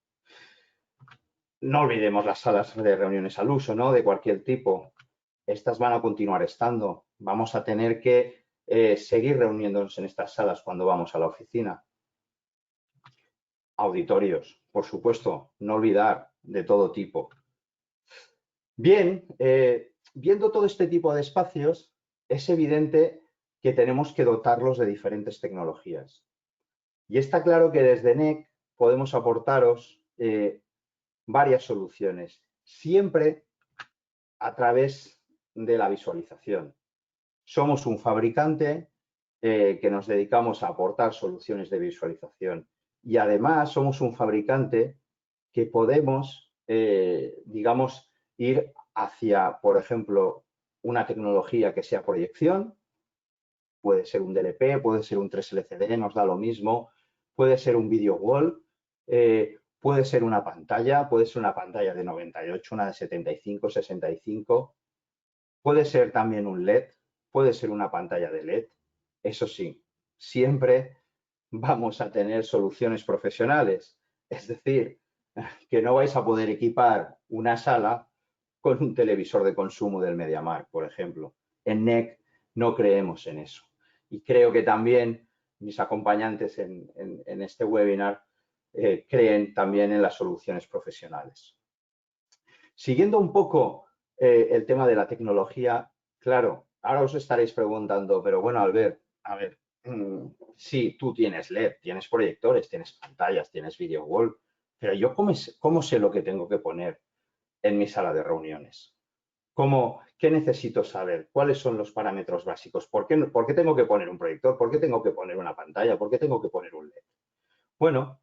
No olvidemos las salas de reuniones al uso, ¿no? De cualquier tipo. Estas van a continuar estando. Vamos a tener que seguir reuniéndonos en estas salas cuando vamos a la oficina. Auditorios, por supuesto, no olvidar, de todo tipo. Bien, viendo todo este tipo de espacios, es evidente que tenemos que dotarlos de diferentes tecnologías. Y está claro que desde NEC podemos aportaros varias soluciones, siempre a través de la visualización. Somos un fabricante que nos dedicamos a aportar soluciones de visualización y además somos un fabricante que podemos, digamos, ir hacia, por ejemplo, una tecnología que sea proyección, puede ser un DLP, puede ser un 3LCD, nos da lo mismo, puede ser un video wall, puede ser una pantalla de 98, una de 75, 65, puede ser también un LED, puede ser una pantalla de LED. Eso sí, siempre vamos a tener soluciones profesionales, es decir, que no vais a poder equipar una sala con un televisor de consumo del MediaMarkt, por ejemplo. En NEC no creemos en eso. Y creo que también mis acompañantes en este webinar creen también en las soluciones profesionales. Siguiendo un poco el tema de la tecnología, claro, ahora os estaréis preguntando, pero bueno, Albert, a ver, sí, tú tienes LED, tienes proyectores, tienes pantallas, tienes video wall, pero yo ¿cómo sé lo que tengo que poner en mi sala de reuniones? ¿Qué necesito saber? ¿Cuáles son los parámetros básicos? ¿Por qué tengo que poner un proyector? ¿Por qué tengo que poner una pantalla? ¿Por qué tengo que poner un LED? Bueno,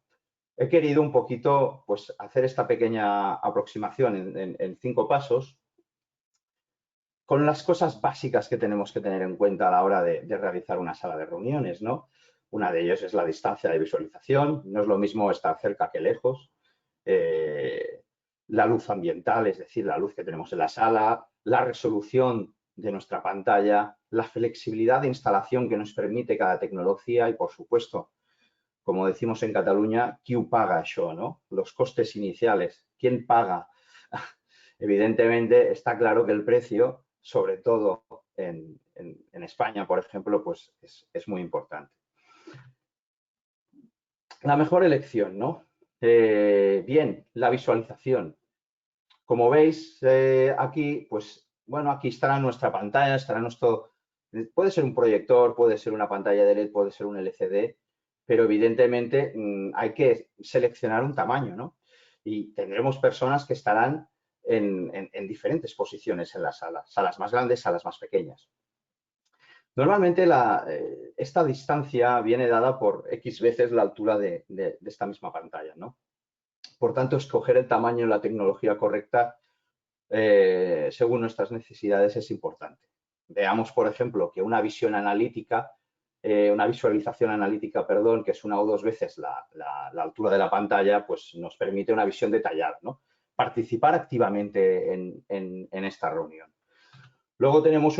he querido un poquito pues, hacer esta pequeña aproximación en 5 pasos con las cosas básicas que tenemos que tener en cuenta a la hora de realizar una sala de reuniones, ¿no? Una de ellas es la distancia de visualización. No es lo mismo estar cerca que lejos. La luz ambiental, es decir, la luz que tenemos en la sala, la resolución de nuestra pantalla, la flexibilidad de instalación que nos permite cada tecnología y, por supuesto, como decimos en Cataluña, ¿quién paga això, no? Los costes iniciales. ¿Quién paga? Evidentemente, está claro que el precio, sobre todo en España, por ejemplo, pues es muy importante. La mejor elección, ¿no? Bien, la visualización. Como veis aquí, pues bueno, aquí estará nuestra pantalla, estará nuestro... Puede ser un proyector, puede ser una pantalla de LED, puede ser un LCD, pero evidentemente hay que seleccionar un tamaño, ¿no? Y tendremos personas que estarán en diferentes posiciones en la sala, salas más grandes, salas más pequeñas. Normalmente esta distancia viene dada por X veces la altura de esta misma pantalla, ¿no? Por tanto, escoger el tamaño y la tecnología correcta según nuestras necesidades es importante. Veamos, por ejemplo, que una visión analítica, una visualización analítica, perdón, que es una o dos veces la altura de la pantalla, pues nos permite una visión detallada, ¿no? Participar activamente en esta reunión. Luego tenemos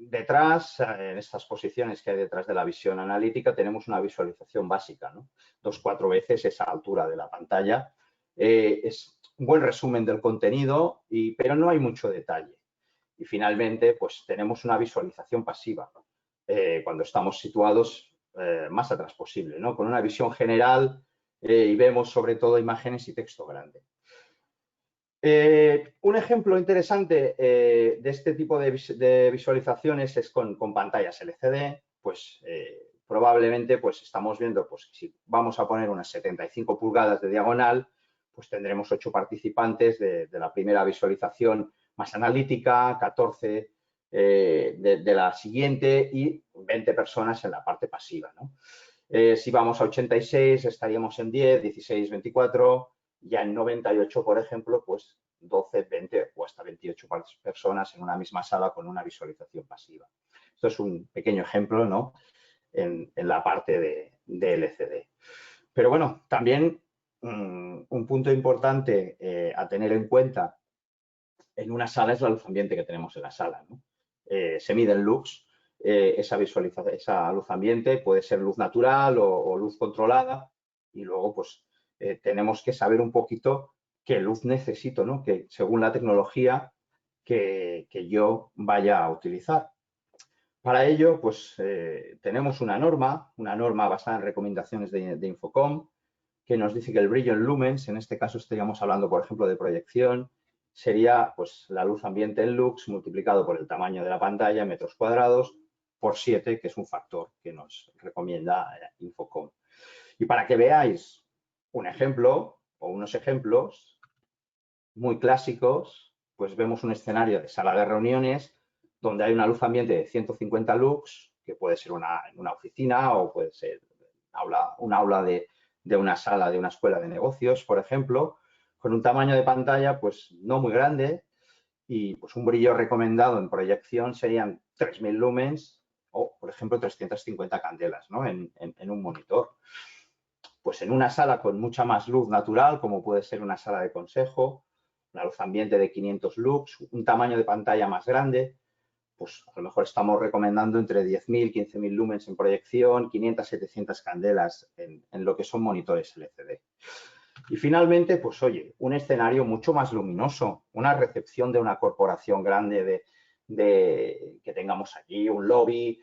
detrás, en estas posiciones que hay detrás de la visión analítica, tenemos una visualización básica, ¿no? 2-4 veces esa altura de la pantalla. Es un buen resumen del contenido, pero no hay mucho detalle. Y finalmente, pues tenemos una visualización pasiva, cuando estamos situados más atrás posible, ¿no? Con una visión general y vemos sobre todo imágenes y texto grande. Un ejemplo interesante de este tipo de visualizaciones es con pantallas LCD. Pues probablemente pues estamos viendo, pues si vamos a poner unas 75 pulgadas de diagonal, pues tendremos 8 participantes de la primera visualización más analítica, 14 de la siguiente y 20 personas en la parte pasiva, ¿no? Si vamos a 86 estaríamos en 10, 16, 24... Ya en 98, por ejemplo, pues 12, 20 o hasta 28 personas en una misma sala con una visualización pasiva. Esto es un pequeño ejemplo, ¿no? En la parte de LCD. Pero bueno, también un punto importante a tener en cuenta en una sala es la luz ambiente que tenemos en la sala, ¿no? Se mide en lux. Esa luz ambiente puede ser luz natural o luz controlada y luego pues tenemos que saber un poquito qué luz necesito, ¿no? Que según la tecnología que yo vaya a utilizar. Para ello, pues tenemos una norma basada en recomendaciones de Infocom, que nos dice que el brillo en lumens, en este caso estaríamos hablando, por ejemplo, de proyección, sería pues la luz ambiente en lux multiplicado por el tamaño de la pantalla en metros cuadrados por 7, que es un factor que nos recomienda Infocom. Y para que veáis un ejemplo o unos ejemplos muy clásicos, pues vemos un escenario de sala de reuniones donde hay una luz ambiente de 150 lux, que puede ser una oficina o puede ser un aula de una sala de una escuela de negocios, por ejemplo, con un tamaño de pantalla pues no muy grande y pues un brillo recomendado en proyección serían 3000 lumens o, por ejemplo, 350 candelas, ¿no? en un monitor. Pues en una sala con mucha más luz natural, como puede ser una sala de consejo, una luz ambiente de 500 lux, un tamaño de pantalla más grande, pues a lo mejor estamos recomendando entre 10.000 y 15.000 lumens en proyección, 500, 700 candelas en lo que son monitores LCD. Y finalmente, pues oye, un escenario mucho más luminoso, una recepción de una corporación grande que tengamos aquí, un lobby,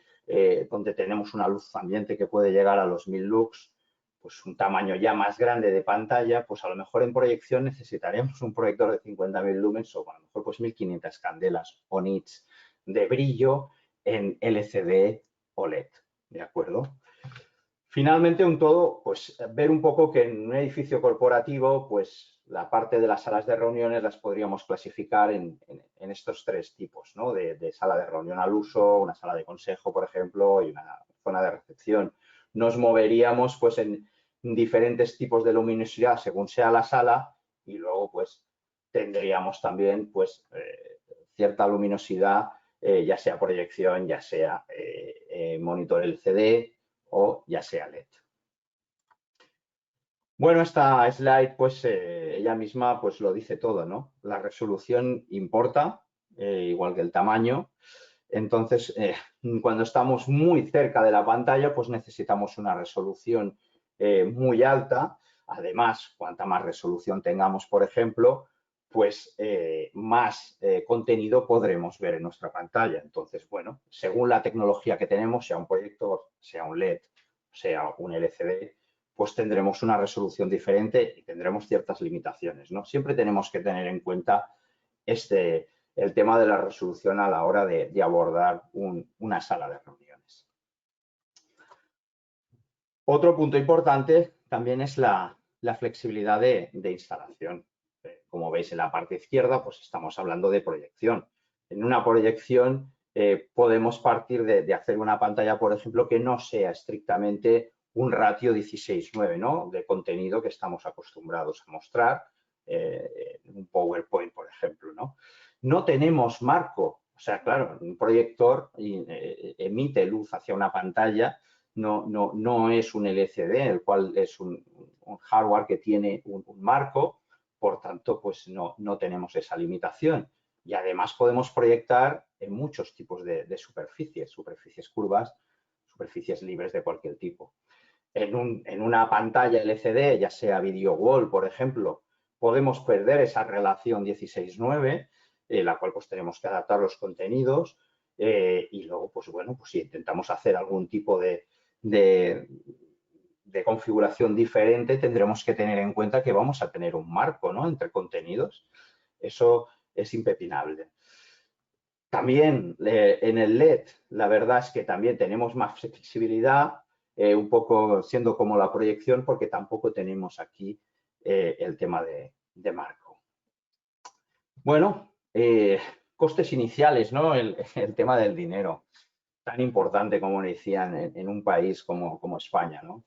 donde tenemos una luz ambiente que puede llegar a los 1000 lux, pues un tamaño ya más grande de pantalla, pues a lo mejor en proyección necesitaremos un proyector de 50.000 lumens o a lo mejor pues 1500 candelas o nits de brillo en LCD o LED, ¿de acuerdo? Finalmente, un todo, pues ver un poco que en un edificio corporativo, pues la parte de las salas de reuniones las podríamos clasificar en estos 3 tipos, ¿no? De sala de reunión al uso, una sala de consejo, por ejemplo, y una zona de recepción. Nos moveríamos pues en diferentes tipos de luminosidad según sea la sala y luego pues tendríamos también pues cierta luminosidad, ya sea proyección, ya sea monitor LCD o ya sea LED. Bueno, esta slide, pues ella misma pues lo dice todo, ¿no? La resolución importa, igual que el tamaño. Entonces, cuando estamos muy cerca de la pantalla, pues necesitamos una resolución muy alta. Además, cuanta más resolución tengamos, por ejemplo, pues más contenido podremos ver en nuestra pantalla. Entonces, bueno, según la tecnología que tenemos, sea un proyector, sea un LED, sea un LCD, pues tendremos una resolución diferente y tendremos ciertas limitaciones, ¿no? Siempre tenemos que tener en cuenta este el tema de la resolución a la hora de abordar una sala de reuniones. Otro punto importante también es la flexibilidad de instalación. Como veis en la parte izquierda, pues estamos hablando de proyección. En una proyección podemos partir de hacer una pantalla, por ejemplo, que no sea estrictamente un ratio 16:9, ¿no? De contenido que estamos acostumbrados a mostrar en un PowerPoint, por ejemplo, ¿no? No tenemos marco. O sea, claro, un proyector emite luz hacia una pantalla, no es un LCD, el cual es un hardware que tiene un marco, por tanto, pues no tenemos esa limitación. Y además podemos proyectar en muchos tipos de superficies curvas, superficies libres de cualquier tipo. En una pantalla LCD, ya sea video wall, por ejemplo, podemos perder esa relación 16:9, la cual pues tenemos que adaptar los contenidos y luego, pues bueno, pues si intentamos hacer algún tipo de configuración diferente, tendremos que tener en cuenta que vamos a tener un marco, ¿no?, entre contenidos. Eso es impepinable. También en el LED, la verdad es que también tenemos más flexibilidad, un poco siendo como la proyección, porque tampoco tenemos aquí el tema de marco. Bueno, costes iniciales, ¿no? El tema del dinero, tan importante como decían en un país como España, ¿no?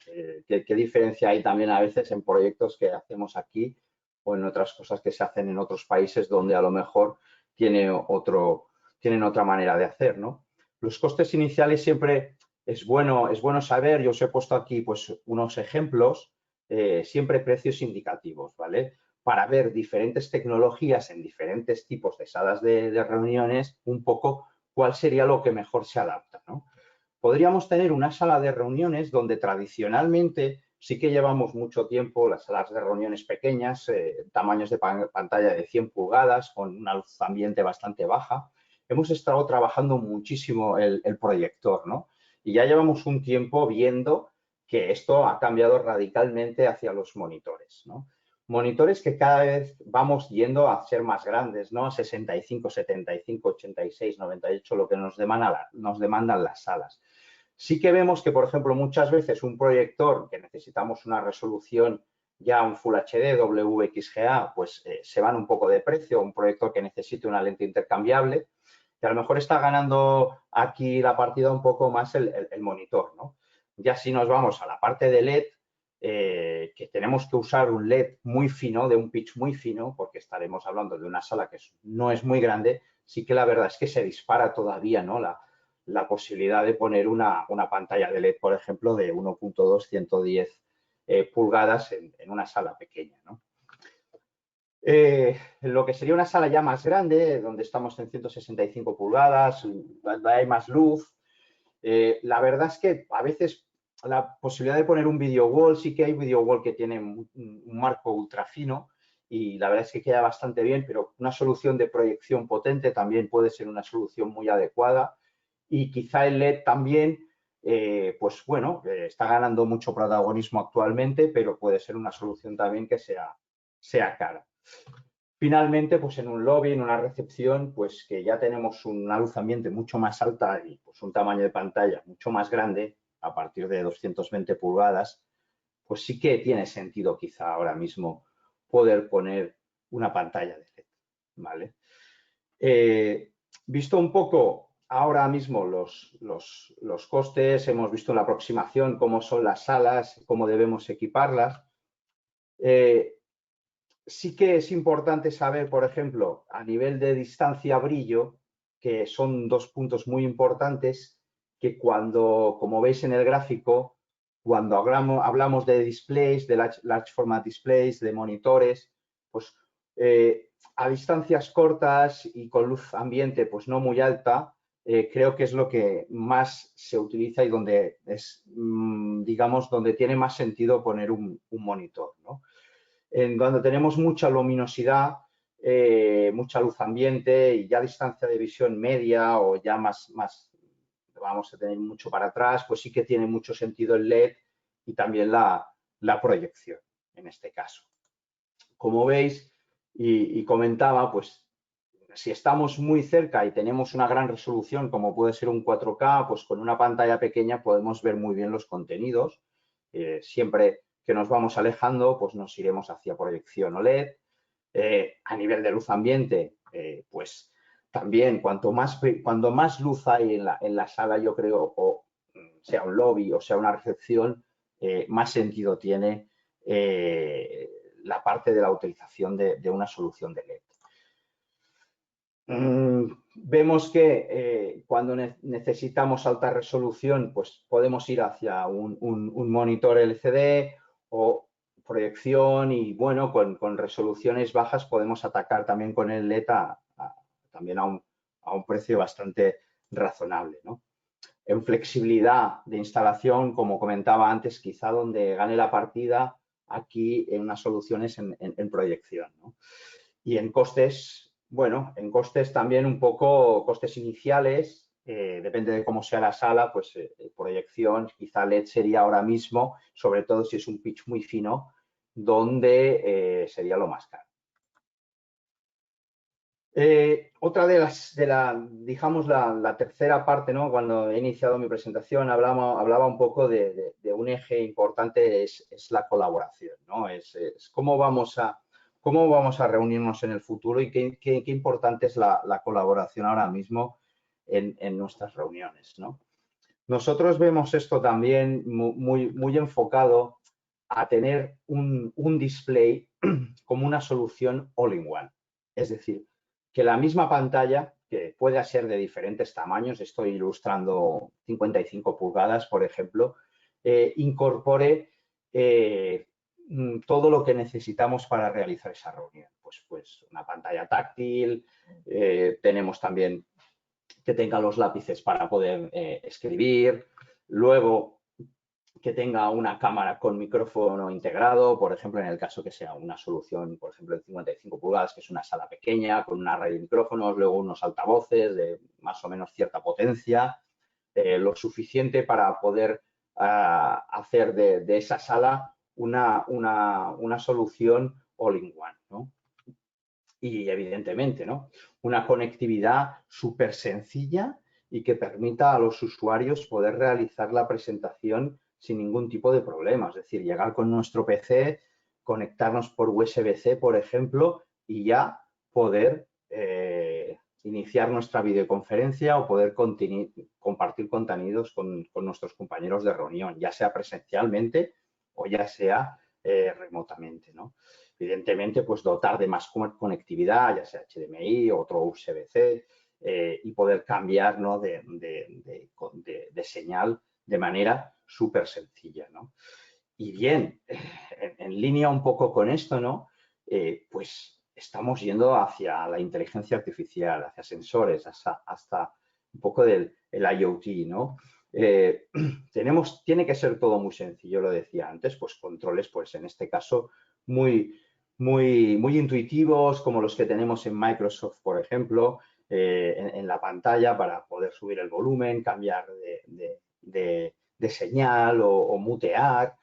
¿Qué diferencia hay también a veces en proyectos que hacemos aquí o en otras cosas que se hacen en otros países donde a lo mejor tienen otra manera de hacer, ¿no? Los costes iniciales siempre es bueno saber. Yo os he puesto aquí pues unos ejemplos, siempre precios indicativos, ¿vale? Para ver diferentes tecnologías en diferentes tipos de salas de reuniones, un poco cuál sería lo que mejor se adapta, ¿no? Podríamos tener una sala de reuniones donde tradicionalmente sí que llevamos mucho tiempo las salas de reuniones pequeñas, tamaños de pantalla de 100 pulgadas con una luz ambiente bastante baja. Hemos estado trabajando muchísimo el proyector, ¿no? Y ya llevamos un tiempo viendo que esto ha cambiado radicalmente hacia los monitores, ¿no? Monitores que cada vez vamos yendo a ser más grandes, ¿no? 65, 75, 86, 98, lo que nos demandan las salas. Sí que vemos que, por ejemplo, muchas veces un proyector que necesitamos una resolución ya un Full HD, WXGA, pues se van un poco de precio. Un proyector que necesite una lente intercambiable, que a lo mejor está ganando aquí la partida un poco más el monitor, ¿no? Ya si nos vamos a la parte de LED, que tenemos que usar un LED muy fino, de un pitch muy fino, porque estaremos hablando de una sala que no es muy grande, sí que la verdad es que se dispara todavía, ¿no?, la posibilidad de poner una pantalla de LED, por ejemplo, de 1.2, 110 pulgadas en una sala pequeña, ¿no? Lo que sería una sala ya más grande, donde estamos en 165 pulgadas, donde hay más luz, la verdad es que a veces la posibilidad de poner un video wall, sí que hay video wall que tiene un marco ultra fino y la verdad es que queda bastante bien, pero una solución de proyección potente también puede ser una solución muy adecuada. Y quizá el LED también, pues bueno, está ganando mucho protagonismo actualmente, pero puede ser una solución también que sea cara. Finalmente, pues en un lobby, en una recepción, pues que ya tenemos una luz ambiente mucho más alta y pues un tamaño de pantalla mucho más grande, a partir de 220 pulgadas, pues sí que tiene sentido quizá ahora mismo poder poner una pantalla de LED, ¿vale? Visto un poco ahora mismo los costes, hemos visto la aproximación, cómo son las salas, cómo debemos equiparlas. Sí que es importante saber, por ejemplo, a nivel de distancia-brillo, que son dos puntos muy importantes, que cuando, como veis en el gráfico, cuando hablamos de displays, de large format displays, de monitores, pues a distancias cortas y con luz ambiente pues no muy alta, creo que es lo que más se utiliza y donde es, digamos, donde tiene más sentido poner un monitor, ¿no? Cuando tenemos mucha luminosidad, mucha luz ambiente y ya distancia de visión media o ya más vamos a tener mucho para atrás, pues sí que tiene mucho sentido el LED y también la proyección en este caso. Como veis y comentaba, pues si estamos muy cerca y tenemos una gran resolución, como puede ser un 4K, pues con una pantalla pequeña podemos ver muy bien los contenidos. Siempre que nos vamos alejando, pues nos iremos hacia proyección OLED. A nivel de luz ambiente, pues también cuando más luz hay en la sala, yo creo, o sea un lobby o sea una recepción, más sentido tiene la parte de la utilización de una solución de LED. Vemos que cuando necesitamos alta resolución, pues podemos ir hacia un monitor LCD o proyección y, bueno, con resoluciones bajas podemos atacar también con el LED también a un precio bastante razonable, ¿no? En flexibilidad de instalación, como comentaba antes, quizá donde gane la partida aquí en unas soluciones en proyección, ¿no? Y en costes, bueno, en costes también un poco, costes iniciales, depende de cómo sea la sala, pues proyección, quizá LED sería ahora mismo, sobre todo si es un pitch muy fino, donde sería lo más caro. Otra digamos, la tercera parte, ¿no? Cuando he iniciado mi presentación hablaba un poco de un eje importante, es la colaboración, ¿no? Es cómo vamos a reunirnos en el futuro y qué importante es la colaboración ahora mismo en nuestras reuniones, ¿no? Nosotros vemos esto también muy enfocado a tener un display como una solución all-in-one. Es decir, que la misma pantalla, que pueda ser de diferentes tamaños, estoy ilustrando 55 pulgadas, por ejemplo, incorpore todo lo que necesitamos para realizar esa reunión. Pues una pantalla táctil, tenemos también que tenga los lápices para poder escribir, luego que tenga una cámara con micrófono integrado, por ejemplo, en el caso que sea una solución, por ejemplo, de 55 pulgadas, que es una sala pequeña, con una red de micrófonos, luego unos altavoces de más o menos cierta potencia, lo suficiente para poder hacer de esa sala una solución all-in-one, ¿no? Y evidentemente, ¿no? Una conectividad súper sencilla y que permita a los usuarios poder realizar la presentación sin ningún tipo de problema. Es decir, llegar con nuestro PC, conectarnos por USB-C, por ejemplo, y ya poder iniciar nuestra videoconferencia o poder compartir contenidos con nuestros compañeros de reunión, ya sea presencialmente o ya sea remotamente, ¿no? Evidentemente, pues dotar de más conectividad, ya sea HDMI o otro USB-C, y poder cambiar, ¿no? de señal de manera súper sencilla, ¿no? Y bien, en línea un poco con esto, ¿no? Pues estamos yendo hacia la inteligencia artificial, hacia sensores, hasta un poco del IoT, ¿no? Tiene que ser todo muy sencillo, lo decía antes, pues controles, pues en este caso, muy intuitivos, como los que tenemos en Microsoft, por ejemplo, en la pantalla para poder subir el volumen, cambiar de señal o mutear,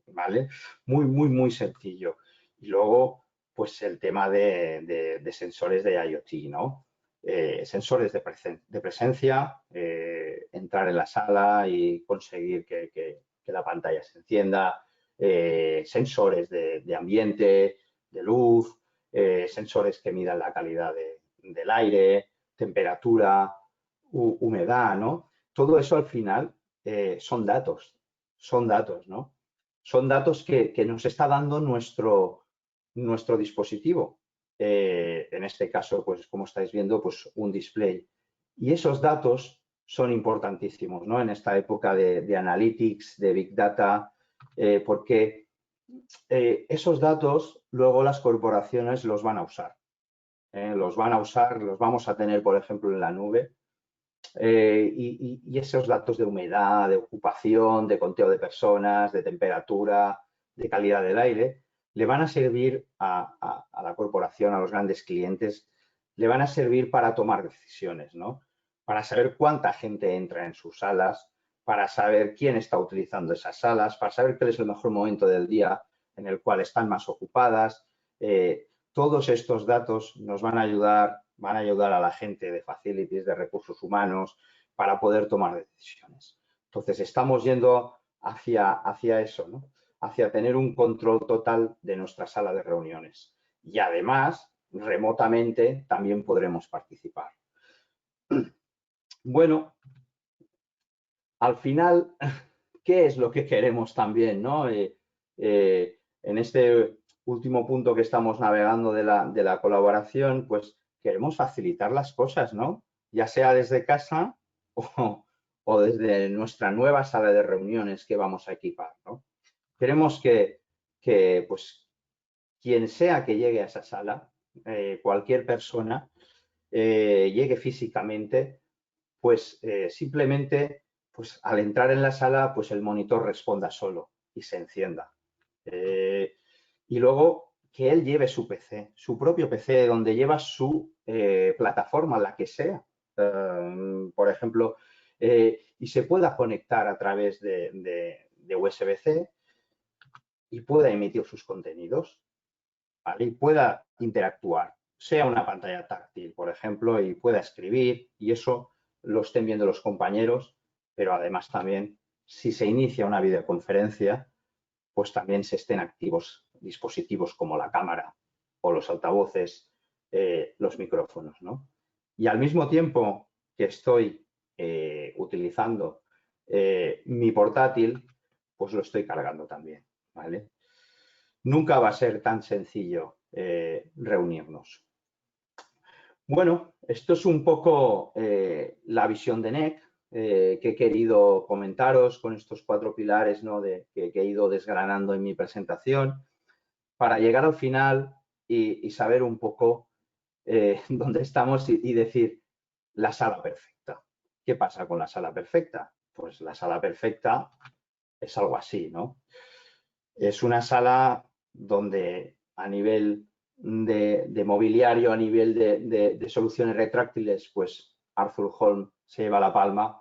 ¿vale? Muy sencillo. Y luego, pues el tema de sensores de IoT, ¿no? Sensores de presencia, entrar en la sala y conseguir que la pantalla se encienda, sensores de ambiente, de luz, sensores que midan la calidad del aire, temperatura, humedad, ¿no? Todo eso al final son datos, ¿no? Son datos que nos está dando nuestro dispositivo. En este caso, pues como estáis viendo, pues un display. Y esos datos son importantísimos, ¿no? En esta época de analytics, de big data, porque esos datos luego las corporaciones los van a usar. Los vamos a tener, por ejemplo, en la nube. Y esos datos de humedad, de ocupación, de conteo de personas, de temperatura, de calidad del aire, le van a servir a la corporación, a los grandes clientes, le van a servir para tomar decisiones, ¿no? Para saber cuánta gente entra en sus salas, para saber quién está utilizando esas salas, para saber cuál es el mejor momento del día en el cual están más ocupadas, todos estos datos nos van a ayudar a la gente de facilities, de recursos humanos, para poder tomar decisiones. Entonces, estamos yendo hacia eso, ¿no? Hacia tener un control total de nuestra sala de reuniones. Y además, remotamente también podremos participar. Bueno, al final, ¿qué es lo que queremos también, ¿no? En este último punto que estamos navegando de la colaboración, pues queremos facilitar las cosas, ¿no? Ya sea desde casa o desde nuestra nueva sala de reuniones que vamos a equipar, ¿no? Queremos que pues, quien sea que llegue a esa sala, cualquier persona, llegue físicamente, pues simplemente pues, al entrar en la sala, pues el monitor responda solo y se encienda. Y luego que él lleve su PC, su propio PC, donde lleva su plataforma, la que sea, por ejemplo, y se pueda conectar a través de USB-C y pueda emitir sus contenidos, ¿vale? Y pueda interactuar, sea una pantalla táctil, por ejemplo, y pueda escribir, y eso lo estén viendo los compañeros, pero además también, si se inicia una videoconferencia, pues también se estén activos dispositivos como la cámara o los altavoces, los micrófonos, ¿no? Y al mismo tiempo que estoy utilizando mi portátil, pues lo estoy cargando también, ¿vale? Nunca va a ser tan sencillo reunirnos. Bueno, esto es un poco la visión de NEC que he querido comentaros con estos 4 pilares, ¿no? que he ido desgranando en mi presentación para llegar al final y saber un poco dónde estamos y decir la sala perfecta. ¿Qué pasa con la sala perfecta? Pues la sala perfecta es algo así, ¿no? Es una sala donde a nivel de mobiliario, a nivel de soluciones retráctiles, pues Arthur Holm se lleva la palma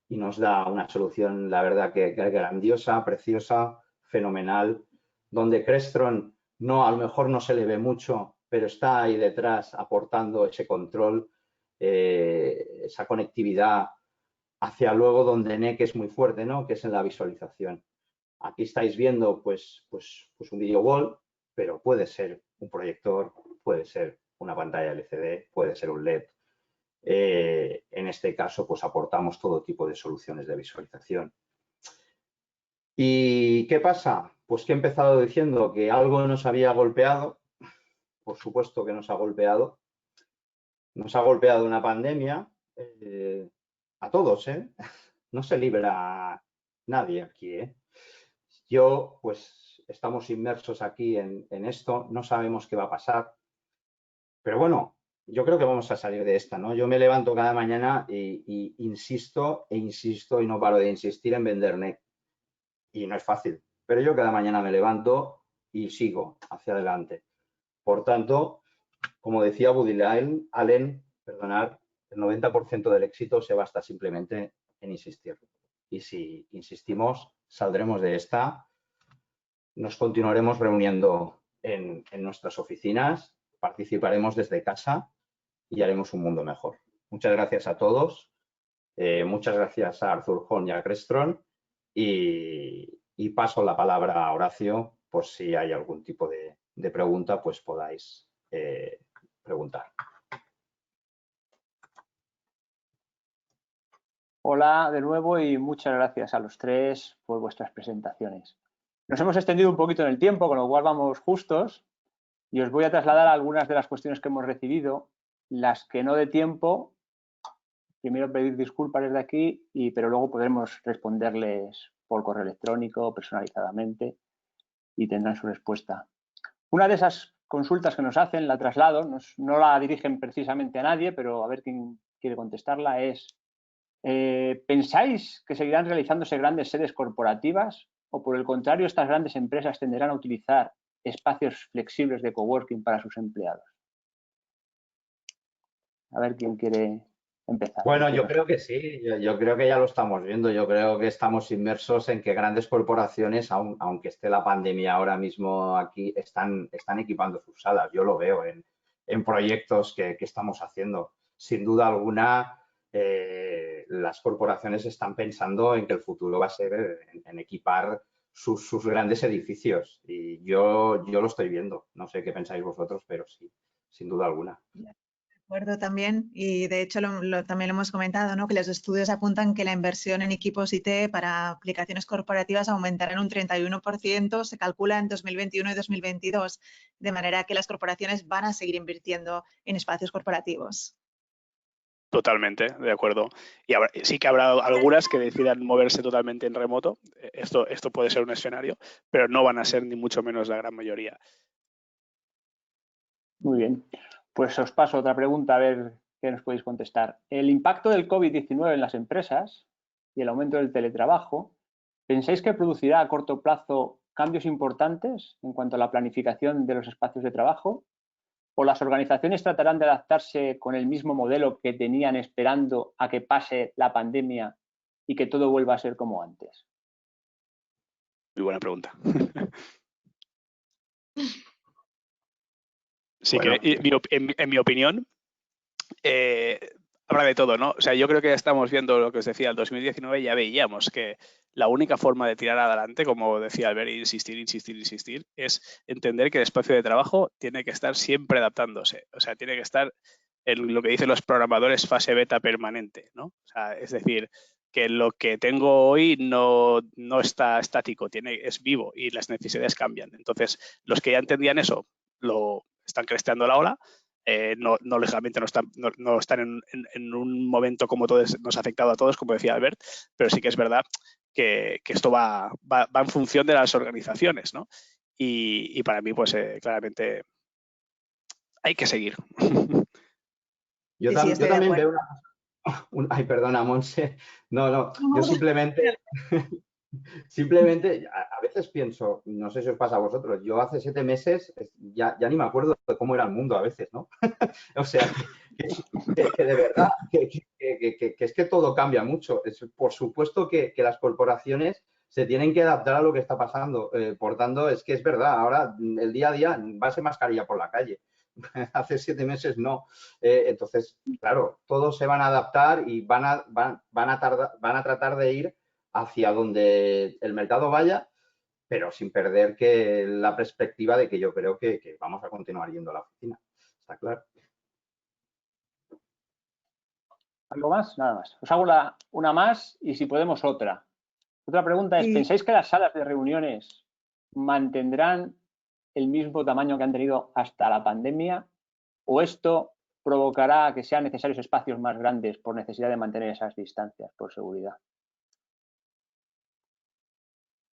y nos da una solución, la verdad, que grandiosa, preciosa, fenomenal, donde Crestron a lo mejor no se le ve mucho, pero está ahí detrás aportando ese control, esa conectividad hacia luego donde NEC es muy fuerte, ¿no? Que es en la visualización. Aquí estáis viendo pues un video wall, pero puede ser un proyector, puede ser una pantalla LCD, puede ser un LED. En este caso, pues aportamos todo tipo de soluciones de visualización. ¿Y qué pasa? Pues que he empezado diciendo que algo nos había golpeado. Por supuesto que nos ha golpeado. Nos ha golpeado una pandemia a todos, ¿eh? No se libra nadie aquí, ¿eh? Pues estamos inmersos aquí en esto, no sabemos qué va a pasar, pero bueno, yo creo que vamos a salir de esta, ¿no? Yo me levanto cada mañana y insisto e insisto y no paro de insistir en vender NEC. Y no es fácil, pero yo cada mañana me levanto y sigo hacia adelante. Por tanto, como decía Woody Allen, perdonad, el 90% del éxito se basta simplemente en insistir. Y si insistimos, saldremos de esta. Nos continuaremos reuniendo en nuestras oficinas, participaremos desde casa y haremos un mundo mejor. Muchas gracias a todos, muchas gracias a Arthur Holm y a Crestron y paso la palabra a Horacio por si hay algún tipo de pregunta, pues podáis preguntar. Hola de nuevo y muchas gracias a los tres por vuestras presentaciones. Nos hemos extendido un poquito en el tiempo, con lo cual vamos justos y os voy a trasladar algunas de las cuestiones que hemos recibido, las que no de tiempo. Primero pedir disculpas desde aquí, pero luego podremos responderles por correo electrónico, personalizadamente y tendrán su respuesta. Una de esas consultas que nos hacen, la traslado, no la dirigen precisamente a nadie, pero a ver quién quiere contestarla, es ¿pensáis que seguirán realizándose grandes sedes corporativas o por el contrario estas grandes empresas tenderán a utilizar espacios flexibles de coworking para sus empleados? A ver quién quiere empezar? Bueno, yo creo que sí, yo creo que ya lo estamos viendo. Yo creo que estamos inmersos en que grandes corporaciones, aunque esté la pandemia ahora mismo aquí, están equipando sus salas. Yo lo veo en proyectos que estamos haciendo. Sin duda alguna, las corporaciones están pensando en que el futuro va a ser en equipar sus grandes edificios. Y yo lo estoy viendo. No sé qué pensáis vosotros, pero sí, sin duda alguna. De acuerdo también, y de hecho también lo hemos comentado, ¿no? Que los estudios apuntan que la inversión en equipos IT para aplicaciones corporativas aumentará en un 31%, se calcula en 2021 y 2022, de manera que las corporaciones van a seguir invirtiendo en espacios corporativos. Totalmente, de acuerdo. Y sí que habrá algunas que decidan moverse totalmente en remoto. Esto puede ser un escenario, pero no van a ser ni mucho menos la gran mayoría. Muy bien. Pues os paso otra pregunta a ver qué nos podéis contestar. El impacto del COVID-19 en las empresas y el aumento del teletrabajo, ¿pensáis que producirá a corto plazo cambios importantes en cuanto a la planificación de los espacios de trabajo? ¿O las organizaciones tratarán de adaptarse con el mismo modelo que tenían esperando a que pase la pandemia y que todo vuelva a ser como antes? Muy buena pregunta. Sí, Bueno. que en mi opinión, habrá de todo, ¿no? O sea, yo creo que estamos viendo lo que os decía, el 2019 ya veíamos que la única forma de tirar adelante, como decía Albert, insistir, es entender que el espacio de trabajo tiene que estar siempre adaptándose. O sea, tiene que estar en lo que dicen los programadores, fase beta permanente, ¿no? O sea, es decir, que lo que tengo hoy no está estático, es vivo y las necesidades cambian. Entonces, los que ya entendían eso lo están creciendo la ola. Lógicamente no están en un momento como nos ha afectado a todos, como decía Albert, pero sí que es verdad que esto va en función de las organizaciones, ¿no? Y para mí, pues claramente hay que seguir. Yo también veo ay, perdona, Monse. No, yo simplemente a veces pienso, no sé si os pasa a vosotros, yo hace 7 meses ya ni me acuerdo de cómo era el mundo a veces, ¿no? O sea, que de verdad, que es que todo cambia mucho. Por supuesto que las corporaciones se tienen que adaptar a lo que está pasando. Por tanto, es que es verdad, ahora el día a día va a ser mascarilla por la calle. Hace 7 meses no. Entonces, claro, todos se van a adaptar y van a tratar de ir hacia donde el mercado vaya, pero sin perder la perspectiva de que yo creo que vamos a continuar yendo a la oficina. Está claro. ¿Algo más? Nada más. Os hago una más y si podemos otra. Otra pregunta es, Sí. ¿pensáis que las salas de reuniones mantendrán el mismo tamaño que han tenido hasta la pandemia? ¿O esto provocará que sean necesarios espacios más grandes por necesidad de mantener esas distancias, por seguridad?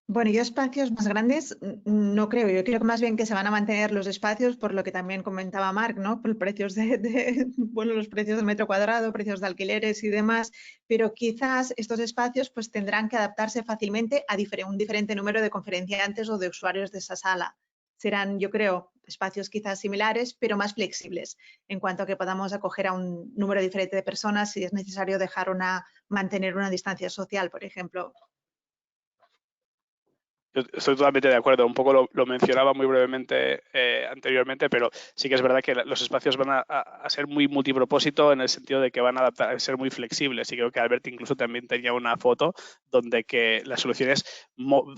Bueno, yo espacios más grandes no creo. Yo creo que más bien que se van a mantener los espacios por lo que también comentaba Marc, ¿no? Por precios los precios del metro cuadrado, precios de alquileres y demás, pero quizás estos espacios pues tendrán que adaptarse fácilmente a un diferente número de conferenciantes o de usuarios de esa sala. Serán, yo creo, espacios quizás similares, pero más flexibles en cuanto a que podamos acoger a un número diferente de personas si es necesario mantener una distancia social, por ejemplo. Yo estoy totalmente de acuerdo. Un poco lo mencionaba muy brevemente anteriormente, pero sí que es verdad que los espacios van a ser muy multipropósito en el sentido de que van a ser muy flexibles. Y creo que Albert incluso también tenía una foto donde que las soluciones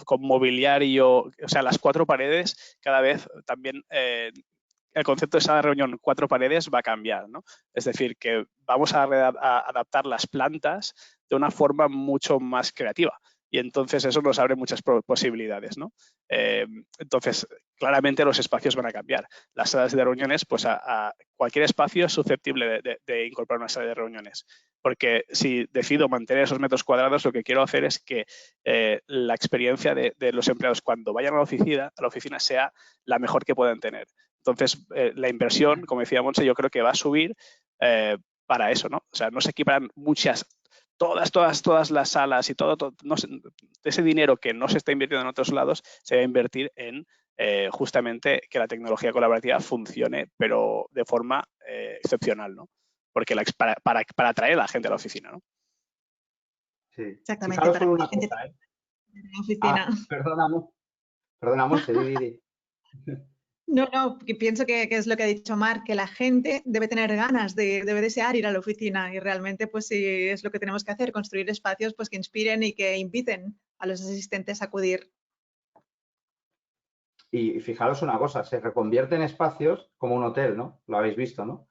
con mobiliario, o sea, las 4 paredes, cada vez también el concepto de sala de reunión 4 paredes va a cambiar, ¿no? Es decir, que vamos a adaptar las plantas de una forma mucho más creativa. Y entonces eso nos abre muchas posibilidades, ¿no? Entonces, claramente los espacios van a cambiar. Las salas de reuniones, pues a cualquier espacio es susceptible de incorporar una sala de reuniones. Porque si decido mantener esos metros cuadrados, lo que quiero hacer es que la experiencia de los empleados cuando vayan a la oficina sea la mejor que puedan tener. Entonces, la inversión, como decía Monse, yo creo que va a subir para eso, ¿no? O sea, no se equiparan todas las salas y todo ese dinero que no se está invirtiendo en otros lados se va a invertir en justamente que la tecnología colaborativa funcione, pero de forma excepcional, ¿no? porque para atraer a la gente a la oficina, ¿no? Sí. Exactamente. Fijaros Para solo que la una gente cosa, ¿eh? tenga la oficina. Perdona, Monse, di. No, porque pienso que es lo que ha dicho Marc, que la gente debe tener ganas, debe desear ir a la oficina y realmente pues sí es lo que tenemos que hacer, construir espacios pues que inspiren y que inviten a los asistentes a acudir. Y fijaros una cosa, se reconvierte en espacios como un hotel, ¿no? Lo habéis visto, ¿no?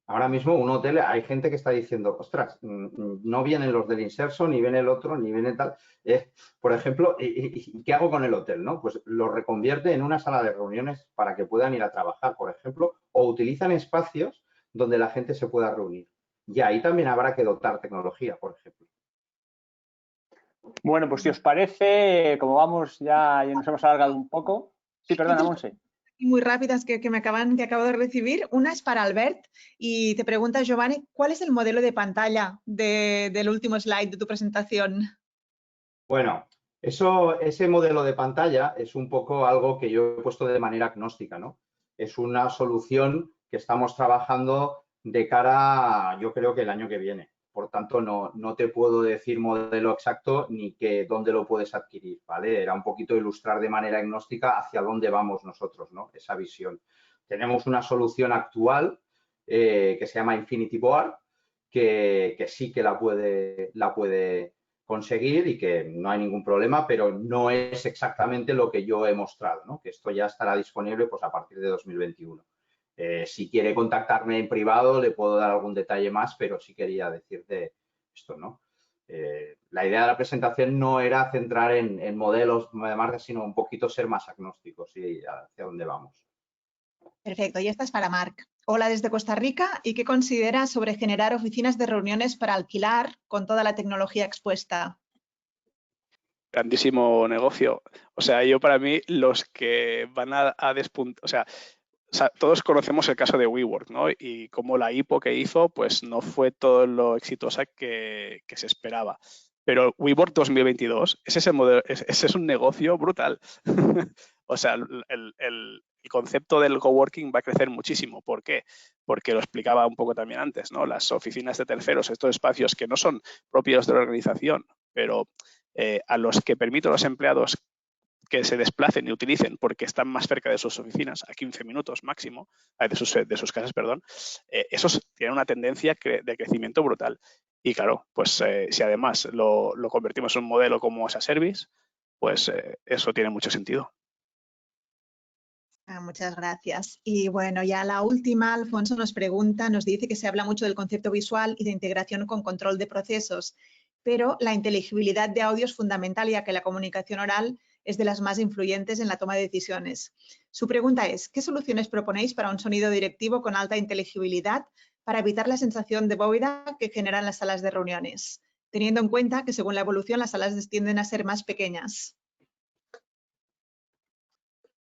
Ahora mismo un hotel, hay gente que está diciendo, ostras, no vienen los del inserso, ni viene el otro, ni viene tal. Por ejemplo, ¿y qué hago con el hotel, no? Pues lo reconvierte en una sala de reuniones para que puedan ir a trabajar, por ejemplo, o utilizan espacios donde la gente se pueda reunir. Y ahí también habrá que dotar tecnología, por ejemplo. Bueno, pues si os parece, como vamos ya nos hemos alargado un poco. Sí, perdona, Monse. Muy rápidas que acabo de recibir. Una es para Albert y te pregunta, Giovanni, ¿cuál es el modelo de pantalla del último slide de tu presentación? Bueno, ese modelo de pantalla es un poco algo que yo he puesto de manera agnóstica, ¿no? Es una solución que estamos trabajando de cara a, yo creo que el año que viene. Por tanto, no te puedo decir modelo exacto ni dónde lo puedes adquirir, ¿vale? Era un poquito ilustrar de manera agnóstica hacia dónde vamos nosotros, ¿no? Esa visión. Tenemos una solución actual que se llama Infinity Board, que sí que la puede conseguir y que no hay ningún problema, pero no es exactamente lo que yo he mostrado, ¿no? Que esto ya estará disponible pues, a partir de 2021. Si quiere contactarme en privado, le puedo dar algún detalle más, pero sí quería decirte esto, ¿no? La idea de la presentación no era centrar en modelos de marca, sino un poquito ser más agnósticos y hacia dónde vamos. Perfecto, y esta es para Marc. Hola desde Costa Rica, ¿y qué consideras sobre generar oficinas de reuniones para alquilar con toda la tecnología expuesta? Grandísimo negocio. O sea, para mí, los que van a despuntar, o sea, todos conocemos el caso de WeWork, ¿no? Y como la IPO que hizo, pues no fue todo lo exitosa que se esperaba. Pero WeWork 2022, ese es un negocio brutal. O sea, el concepto del coworking va a crecer muchísimo. ¿Por qué? Porque lo explicaba un poco también antes, ¿no? Las oficinas de terceros, estos espacios que no son propios de la organización, pero a los que permiten a los empleados que se desplacen y utilicen porque están más cerca de sus oficinas, a 15 minutos máximo, de sus casas, perdón, esos tienen una tendencia de crecimiento brutal. Y claro, pues si además lo convertimos en un modelo como as a service, pues eso tiene mucho sentido. Muchas gracias. Y bueno, ya la última, Alfonso nos dice que se habla mucho del concepto visual y de integración con control de procesos, pero la inteligibilidad de audio es fundamental ya que la comunicación oral es de las más influyentes en la toma de decisiones. Su pregunta es, ¿qué soluciones proponéis para un sonido directivo con alta inteligibilidad para evitar la sensación de bóveda que generan las salas de reuniones, teniendo en cuenta que según la evolución las salas tienden a ser más pequeñas?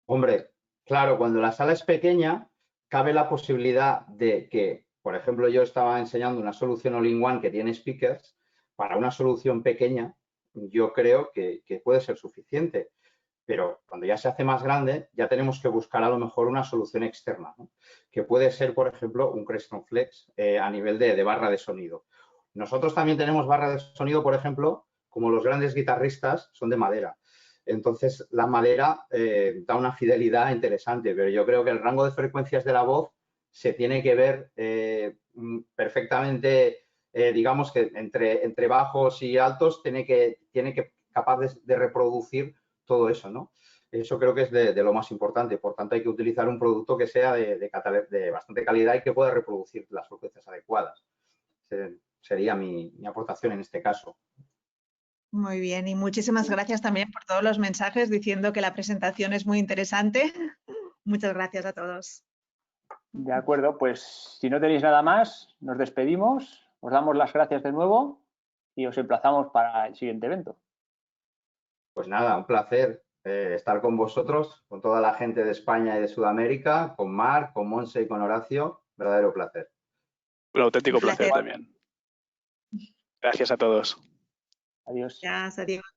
Hombre, claro, cuando la sala es pequeña, cabe la posibilidad de que, por ejemplo, yo estaba enseñando una solución all-in-one que tiene speakers. Para una solución pequeña, yo creo que puede ser suficiente. Pero cuando ya se hace más grande, ya tenemos que buscar a lo mejor una solución externa, ¿no? Que puede ser, por ejemplo, un Creston Flex a nivel de barra de sonido. Nosotros también tenemos barra de sonido, por ejemplo, como los grandes guitarristas son de madera. Entonces, la madera da una fidelidad interesante, pero yo creo que el rango de frecuencias de la voz se tiene que ver perfectamente, digamos que entre bajos y altos tiene que capaz de reproducir todo eso, ¿no? Eso creo que es de lo más importante. Por tanto, hay que utilizar un producto que sea de bastante calidad y que pueda reproducir las frecuencias adecuadas. Sería mi aportación en este caso. Muy bien, y muchísimas gracias también por todos los mensajes diciendo que la presentación es muy interesante. Muchas gracias a todos. De acuerdo, pues si no tenéis nada más, nos despedimos, os damos las gracias de nuevo y os emplazamos para el siguiente evento. Pues nada, un placer estar con vosotros, con toda la gente de España y de Sudamérica, con Marc, con Monse y con Horacio. Verdadero placer. Un auténtico placer también. Gracias a todos. Adiós. Gracias, adiós.